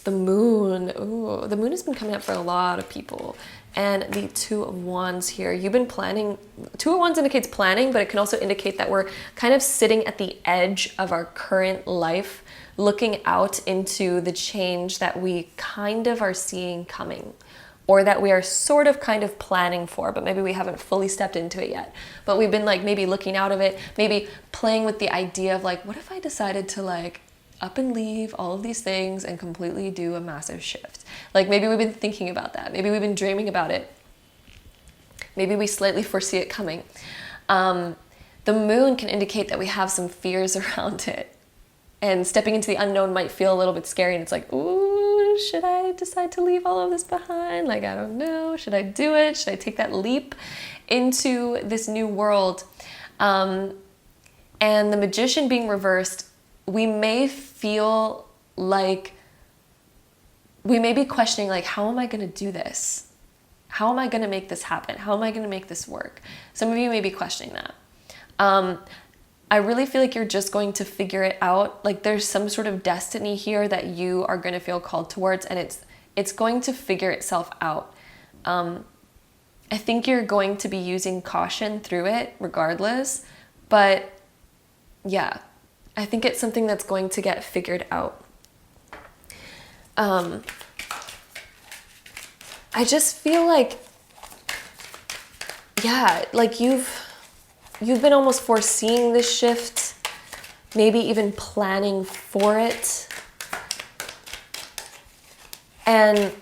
A: The Moon. Ooh, the Moon has been coming up for a lot of people. And the Two of Wands here. You've been planning. Two of Wands indicates planning, but it can also indicate that we're kind of sitting at the edge of our current life looking out into the change that we kind of are seeing coming, or that we are sort of kind of planning for, but maybe we haven't fully stepped into it yet. But we've been like maybe looking out of it, maybe playing with the idea of like, what if I decided to like up and leave all of these things and completely do a massive shift? Like maybe we've been thinking about that. Maybe we've been dreaming about it. Maybe we slightly foresee it coming. The moon can indicate that we have some fears around it. And stepping into the unknown might feel a little bit scary, and it's like, ooh, should I decide to leave all of this behind? Like, I don't know. Should I do it? Should I take that leap into this new world? And the Magician being reversed, we may feel like, we may be questioning, like, how am I going to do this? How am I going to make this happen? How am I going to make this work? Some of you may be questioning that. I really feel like you're just going to figure it out. Like there's some sort of destiny here that you are going to feel called towards, and it's going to figure itself out. I think you're going to be using caution through it regardless, but yeah, I think it's something that's going to get figured out. I just feel like, yeah, like you've been almost foreseeing this shift, maybe even planning for it. And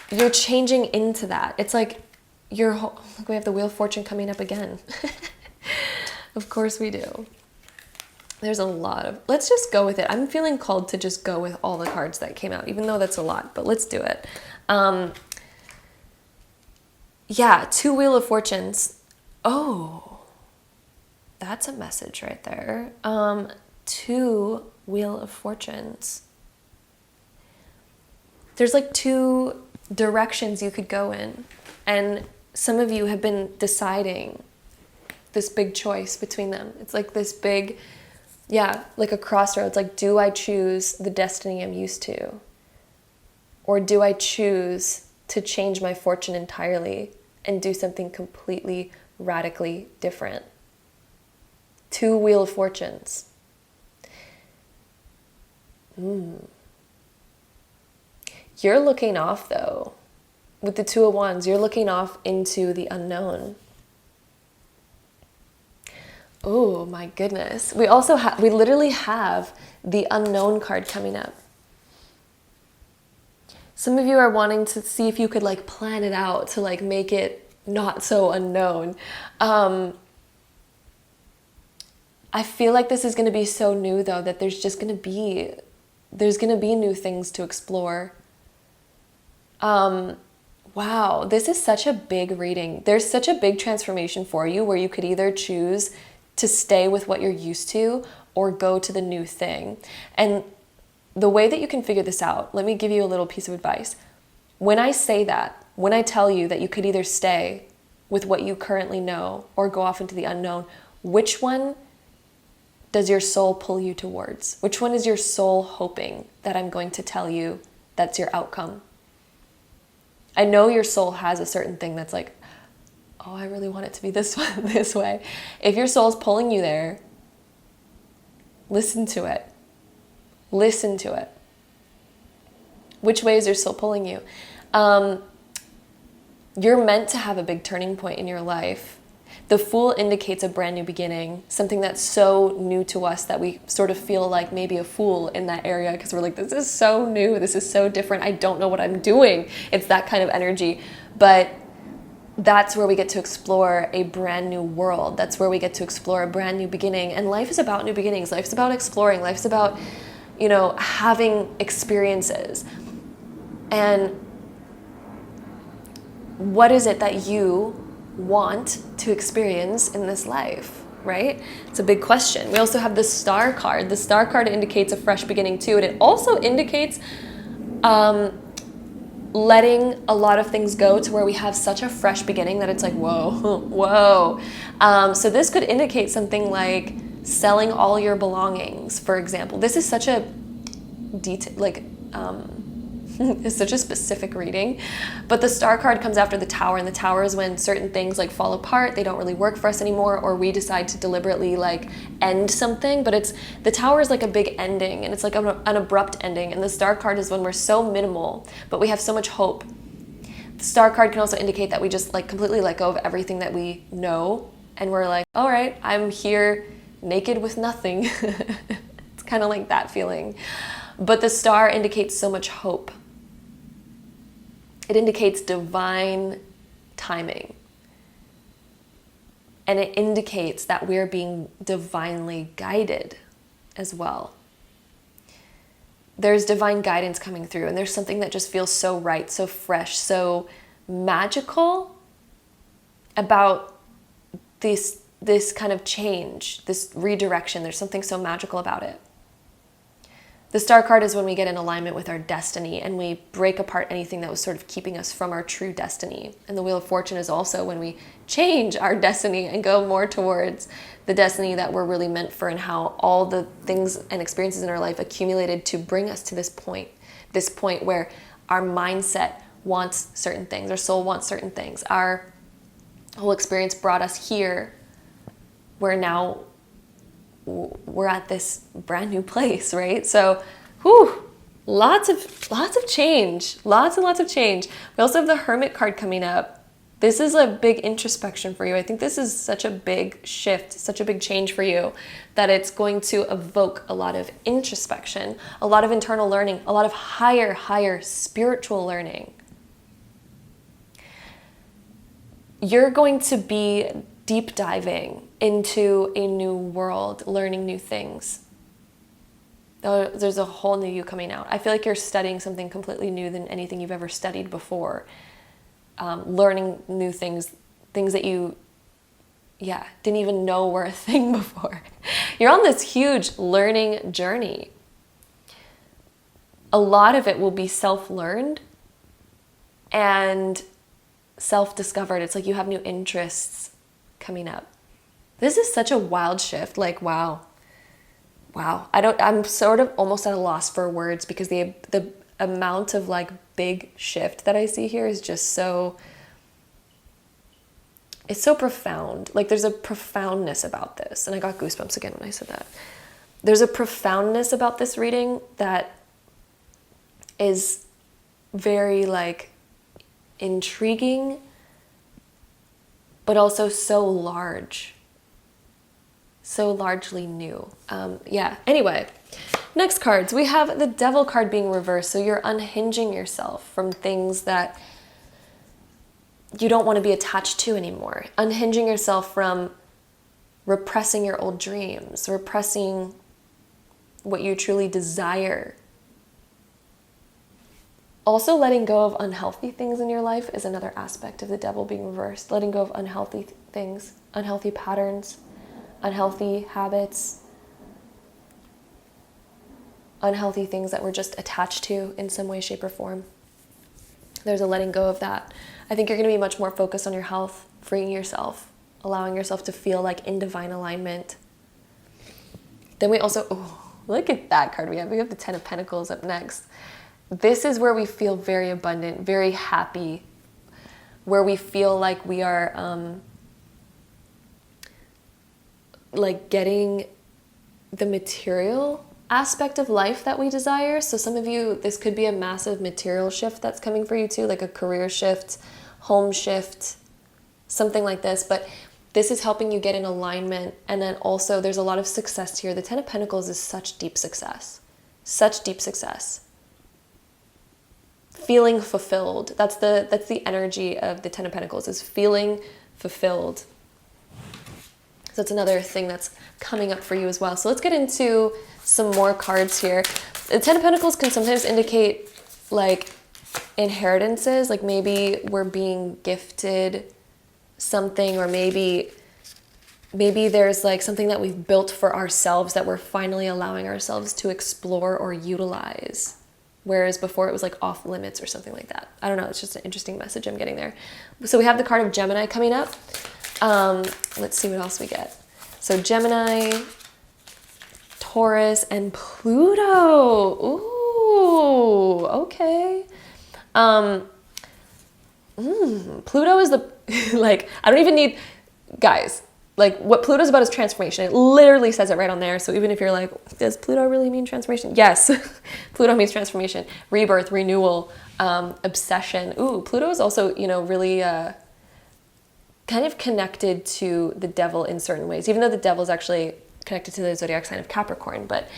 A: you're changing into that. It's like look, we have the Wheel of Fortune coming up again. Of course we do. There's a lot of, let's just go with it. I'm feeling called to just go with all the cards that came out, even though that's a lot, but let's do it. Yeah, 2 Wheel of Fortunes. Oh, that's a message right there. 2 Wheel of Fortunes. There's like 2 directions you could go in. And some of you have been deciding this big choice between them. It's like this big, yeah, like a crossroads. Like, do I choose the destiny I'm used to? Or do I choose to change my fortune entirely and do something completely radically different? 2 Wheel of Fortunes. You're looking off though. With the 2 of Wands, you're looking off into the unknown. Oh my goodness. We literally have the unknown card coming up. Some of you are wanting to see if you could like plan it out to like make it not so unknown. I feel like this is going to be so new though, that there's going to be new things to explore. Wow, this is such a big reading. There's such a big transformation for you where you could either choose to stay with what you're used to or go to the new thing. And the way that you can figure this out, let me give you a little piece of advice. When I say that, when I tell you that you could either stay with what you currently know or go off into the unknown, which one does your soul pull you towards? Which one is your soul hoping that I'm going to tell you that's your outcome? I know your soul has a certain thing that's like, oh, I really want it to be this way. If your soul's pulling you there, listen to it. Listen to it. Which way is your soul pulling you? You're meant to have a big turning point in your life. The Fool indicates a brand new beginning, something that's so new to us that we sort of feel like maybe a fool in that area because we're like, this is so new, this is so different, I don't know what I'm doing. It's that kind of energy. But that's where we get to explore a brand new world. That's where we get to explore a brand new beginning. And life is about new beginnings. Life's about exploring. Life's about, having experiences. And what is it that you want to experience in this life, right? It's a big question. We also have the Star card. The Star card indicates a fresh beginning too, and it also indicates letting a lot of things go to where we have such a fresh beginning that it's like, whoa. So this could indicate something like selling all your belongings, for example. This is such a It's such a specific reading. But the Star card comes after the Tower, and the Tower is when certain things like fall apart, they don't really work for us anymore, or we decide to deliberately like end something. But the Tower is like a big ending, and it's like an abrupt ending. And the Star card is when we're so minimal, but we have so much hope. The Star card can also indicate that we just like completely let go of everything that we know, and we're like, all right, I'm here naked with nothing. It's kind of like that feeling. But the Star indicates so much hope. It indicates divine timing. And it indicates that we're being divinely guided as well. There's divine guidance coming through, and there's something that just feels so right, so fresh, so magical about this kind of change, this redirection. There's something so magical about it. The Star card is when we get in alignment with our destiny and we break apart anything that was sort of keeping us from our true destiny. And the Wheel of Fortune is also when we change our destiny and go more towards the destiny that we're really meant for, and how all the things and experiences in our life accumulated to bring us to this point where our mindset wants certain things, our soul wants certain things. Our whole experience brought us here, where now we're at this brand new place, right? So, lots of change, lots and lots of change. We also have the Hermit card coming up. This is a big introspection for you. I think this is such a big shift, such a big change for you, that it's going to evoke a lot of introspection, a lot of internal learning, a lot of higher spiritual learning. You're going to be deep diving into a new world, learning new things. There's a whole new you coming out. I feel like you're studying something completely new than anything you've ever studied before. Learning new things that you, didn't even know were a thing before. You're on this huge learning journey. A lot of it will be self-learned and self-discovered. It's like you have new interests coming up. This is such a wild shift. Like, wow. I'm sort of almost at a loss for words, because the amount of like big shift that I see here is just it's so profound. Like, there's a profoundness about this. And I got goosebumps again when I said that. There's a profoundness about this reading that is very like intriguing, but also so large. So largely new. Anyway, next cards. We have the Devil card being reversed. So you're unhinging yourself from things that you don't want to be attached to anymore. Unhinging yourself from repressing your old dreams, repressing what you truly desire. Also, letting go of unhealthy things in your life is another aspect of the Devil being reversed. Letting go of unhealthy things, unhealthy patterns, unhealthy habits, unhealthy things that we're just attached to in some way, shape, or form. There's a letting go of that. I think you're going to be much more focused on your health, freeing yourself, allowing yourself to feel like in divine alignment. Then we also, look at that card we have. We have the Ten of Pentacles up next. This is where we feel very abundant, very happy, where we feel like we are like getting the material aspect of life that we desire. So some of you, this could be a massive material shift that's coming for you too, like a career shift, home shift, something like this. But this is helping you get in alignment. And then also there's a lot of success here. The Ten of Pentacles is such deep success, such deep success. Feeling fulfilled. That's the energy of the Ten of Pentacles, is feeling fulfilled. So that's another thing that's coming up for you as well. So let's get into some more cards here. The Ten of Pentacles can sometimes indicate like inheritances, like maybe we're being gifted something, or maybe there's like something that we've built for ourselves that we're finally allowing ourselves to explore or utilize. Whereas before it was like off limits or something like that. I don't know, it's just an interesting message I'm getting there. So we have the card of Gemini coming up. Let's see what else we get. So Gemini, Taurus, and Pluto. Ooh, okay. Pluto is the, like, I don't even need, guys, like what Pluto's about is transformation. It literally says it right on there. So even if you're like, does Pluto really mean transformation? Yes, Pluto means transformation, rebirth, renewal, obsession. Ooh, Pluto is also, you know, really kind of connected to the devil in certain ways, even though the devil is actually connected to the zodiac sign of Capricorn. But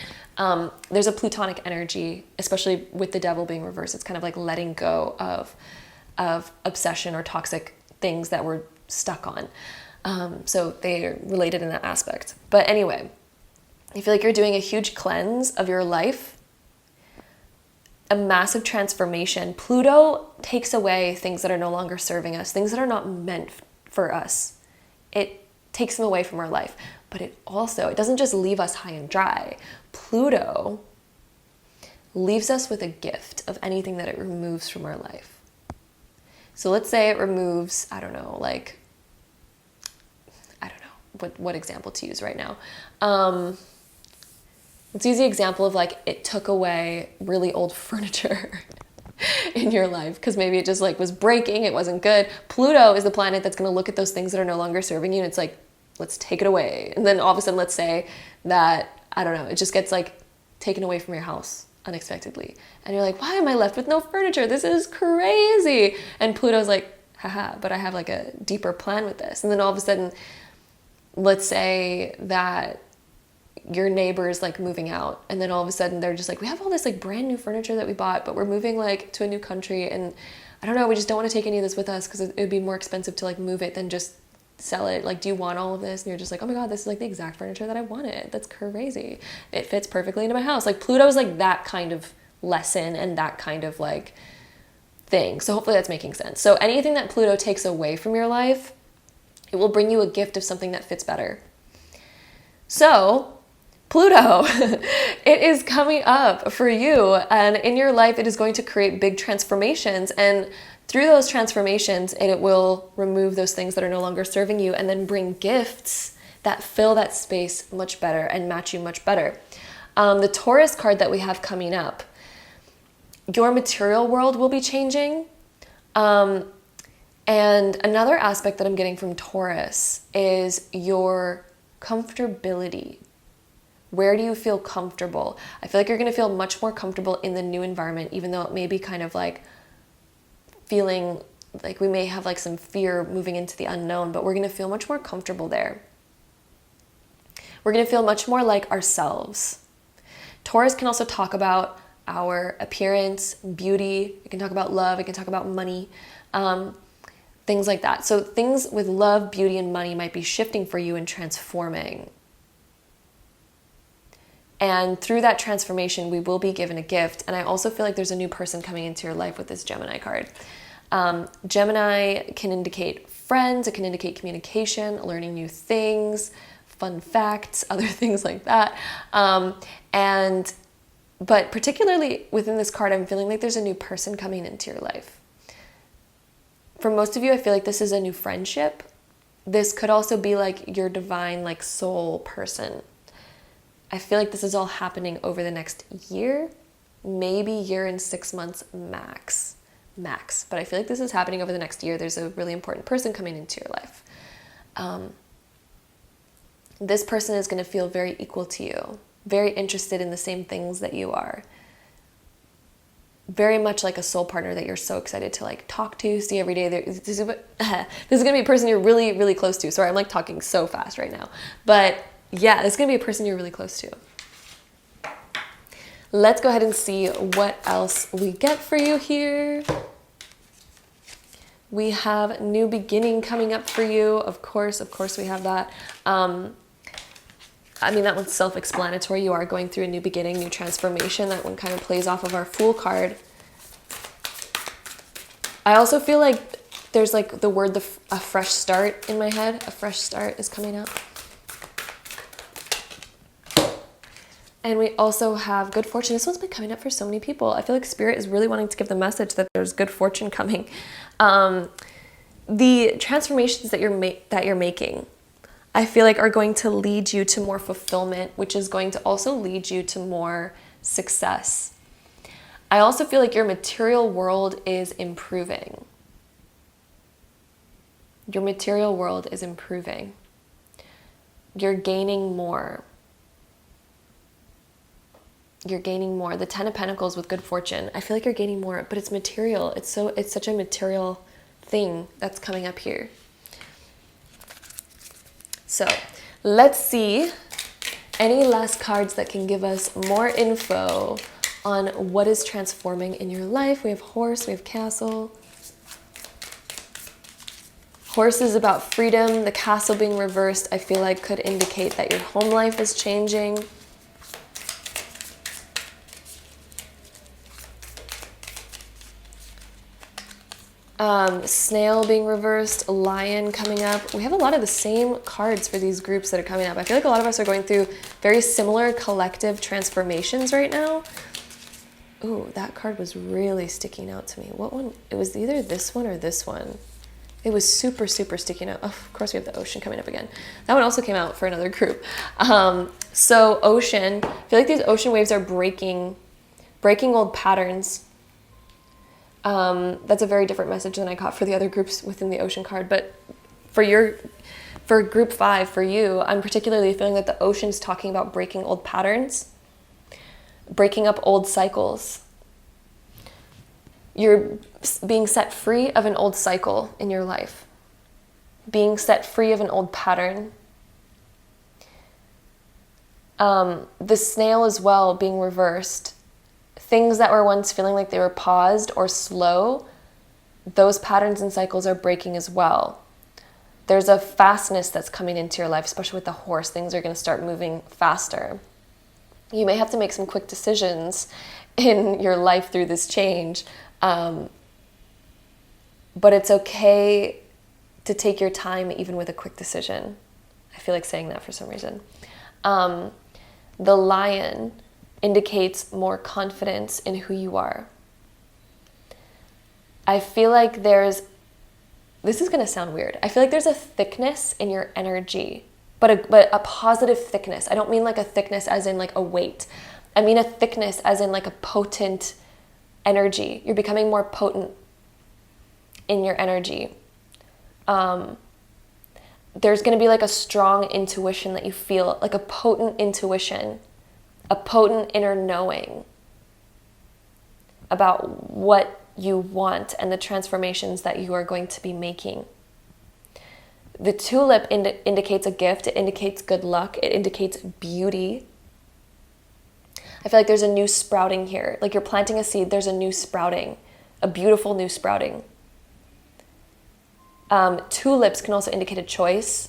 A: there's a Plutonic energy, especially with the devil being reversed. It's kind of like letting go of obsession or toxic things that we're stuck on. So they're related in that aspect. But anyway, I feel like you're doing a huge cleanse of your life, a massive transformation. Pluto takes away things that are no longer serving us, things that are not meant for us. It takes them away from our life. But it doesn't just leave us high and dry. Pluto leaves us with a gift of anything that it removes from our life. So let's say it removes, I don't know, what example to use right now. Let's use the example of like it took away really old furniture in your life because maybe it just like was breaking, it wasn't good. Pluto is the planet that's going to look at those things that are no longer serving you and it's like, let's take it away. And then all of a sudden, let's say that, I don't know, it just gets like taken away from your house unexpectedly. And you're like, why am I left with no furniture? This is crazy. And Pluto's like, haha, but I have like a deeper plan with this. And then all of a sudden, let's say that your neighbor is like moving out and then all of a sudden they're just like, we have all this like brand new furniture that we bought, but we're moving like to a new country and I don't know, we just don't want to take any of this with us because it would be more expensive to like move it than just sell it. Like, do you want all of this? And you're just like, oh my God, this is like the exact furniture that I wanted. That's crazy. It fits perfectly into my house. Like Pluto's like that kind of lesson and that kind of like thing. So hopefully that's making sense. So anything that Pluto takes away from your life, it will bring you a gift of something that fits better. So Pluto, it is coming up for you and in your life, it is going to create big transformations and through those transformations, it will remove those things that are no longer serving you and then bring gifts that fill that space much better and match you much better. The Taurus card that we have coming up, your material world will be changing. And another aspect that I'm getting from Taurus is your comfortability. Where do you feel comfortable? I feel like you're going to feel much more comfortable in the new environment, even though it may be kind of like feeling like we may have like some fear moving into the unknown, but we're going to feel much more comfortable there. We're going to feel much more like ourselves. Taurus can also talk about our appearance, beauty. It can talk about love. It can talk about money. Things like that. So things with love, beauty, and money might be shifting for you and transforming. And through that transformation, we will be given a gift. And I also feel like there's a new person coming into your life with this Gemini card. Gemini can indicate friends. It can indicate communication, learning new things, fun facts, other things like that. But particularly within this card, I'm feeling like there's a new person coming into your life. For most of you, I feel like this is a new friendship. This could also be like your divine, like soul person. I feel like this is all happening over the next year, maybe year and 6 months max. But I feel like this is happening over the next year. There's a really important person coming into your life. This person is going to feel very equal to you, very interested in the same things that you are. Very much like a soul partner that you're so excited to like talk to, see every day. This is going to be a person you're really, really close to. Sorry, I'm like talking so fast right now. But yeah, this is going to be a person you're really close to. Let's go ahead and see what else we get for you here. We have new beginning coming up for you. Of course we have that. I mean, that one's self-explanatory. You are going through a new beginning, new transformation. That one kind of plays off of our Fool card. I also feel like there's like the word, a fresh start in my head. A fresh start is coming up. And we also have good fortune. This one's been coming up for so many people. I feel like Spirit is really wanting to give the message that there's good fortune coming. The transformations that you're making, I feel like are going to lead you to more fulfillment, which is going to also lead you to more success. I also feel like your material world is improving. Your material world is improving. You're gaining more. You're gaining more. The 10 of Pentacles with good fortune. I feel like you're gaining more, but it's material. It's such a material thing that's coming up here. So let's see any last cards that can give us more info on what is transforming in your life. We have Horse, we have Castle. Horse is about freedom. The Castle being reversed, I feel like could indicate that your home life is changing. Snail being reversed, Lion coming up. We have a lot of the same cards for these groups that are coming up. I feel like a lot of us are going through very similar collective transformations right now. Ooh, that card was really sticking out to me. What one? It was either this one or this one. It was super, super sticking out. Oh, of course, we have the Ocean coming up again. That one also came out for another group. So Ocean, I feel like these ocean waves are breaking old patterns. That's a very different message than I got for the other groups within the Ocean card. But for group 5, for you, I'm particularly feeling that the Ocean's talking about breaking old patterns, breaking up old cycles. You're being set free of an old cycle in your life, being set free of an old pattern. The Snail as well being reversed. Things that were once feeling like they were paused or slow, those patterns and cycles are breaking as well. There's a fastness that's coming into your life, especially with the Horse. Things are going to start moving faster. You may have to make some quick decisions in your life through this change, but it's okay to take your time even with a quick decision. I feel like saying that for some reason. The Lion indicates more confidence in who you are. I feel like this is going to sound weird. I feel like there's a thickness in your energy, but a positive thickness. I don't mean like a thickness as in like a weight. I mean a thickness as in like a potent energy. You're becoming more potent in your energy. There's going to be like a strong intuition that you feel, like a potent intuition, a potent inner knowing about what you want and the transformations that you are going to be making. The Tulip indicates a gift. It indicates good luck. It indicates beauty. I feel like there's a new sprouting here. Like you're planting a seed, there's a new sprouting, a beautiful new sprouting. Tulips can also indicate a choice.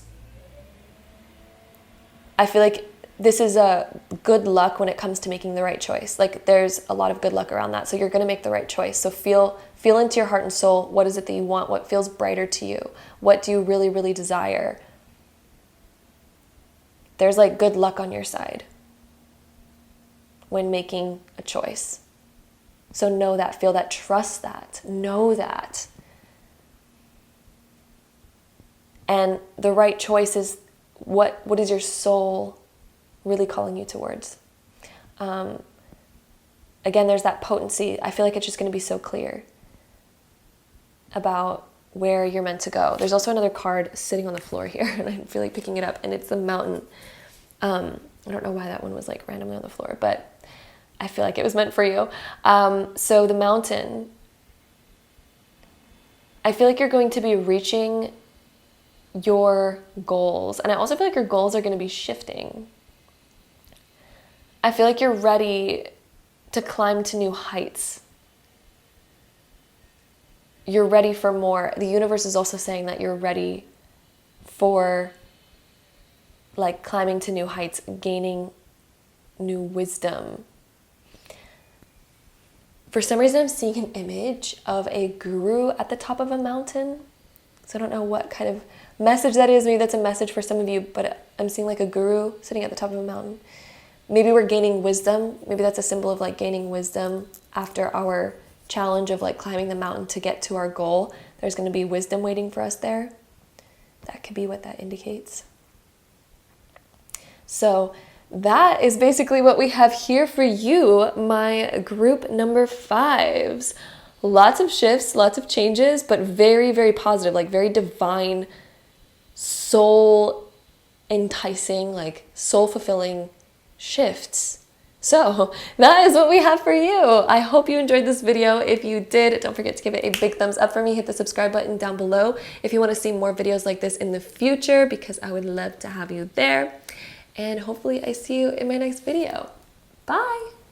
A: I feel like this is a good luck when it comes to making the right choice. Like there's a lot of good luck around that. So you're going to make the right choice. So feel into your heart and soul. What is it that you want? What feels brighter to you? What do you really, really desire? There's like good luck on your side when making a choice. So know that, feel that, trust that, know that. And the right choice is what is your soul really calling you towards? Again, there's that potency. I feel like it's just going to be so clear about where you're meant to go. There's also another card sitting on the floor here, and I feel like picking it up, and it's the Mountain. I don't know why that one was like randomly on the floor, but I feel like it was meant for you. So the Mountain, I feel like you're going to be reaching your goals, and I also feel like your goals are going to be shifting. I feel like you're ready to climb to new heights. You're ready for more. The universe is also saying that you're ready for like climbing to new heights, gaining new wisdom. For some reason, I'm seeing an image of a guru at the top of a mountain. So I don't know what kind of message that is. Maybe that's a message for some of you, but I'm seeing like a guru sitting at the top of a mountain. Maybe we're gaining wisdom. Maybe that's a symbol of like gaining wisdom after our challenge of like climbing the mountain to get to our goal. There's going to be wisdom waiting for us there. That could be what that indicates. So that is basically what we have here for you, my group number 5s. Lots of shifts, lots of changes, but very, very positive, like very divine, soul enticing, like soul fulfilling shifts. So that is what we have for you. I hope you enjoyed this video. If you did, don't forget to give it a big thumbs up for me. Hit the subscribe button down below if you want to see more videos like this in the future, because I would love to have you there. And hopefully I see you in my next video. Bye.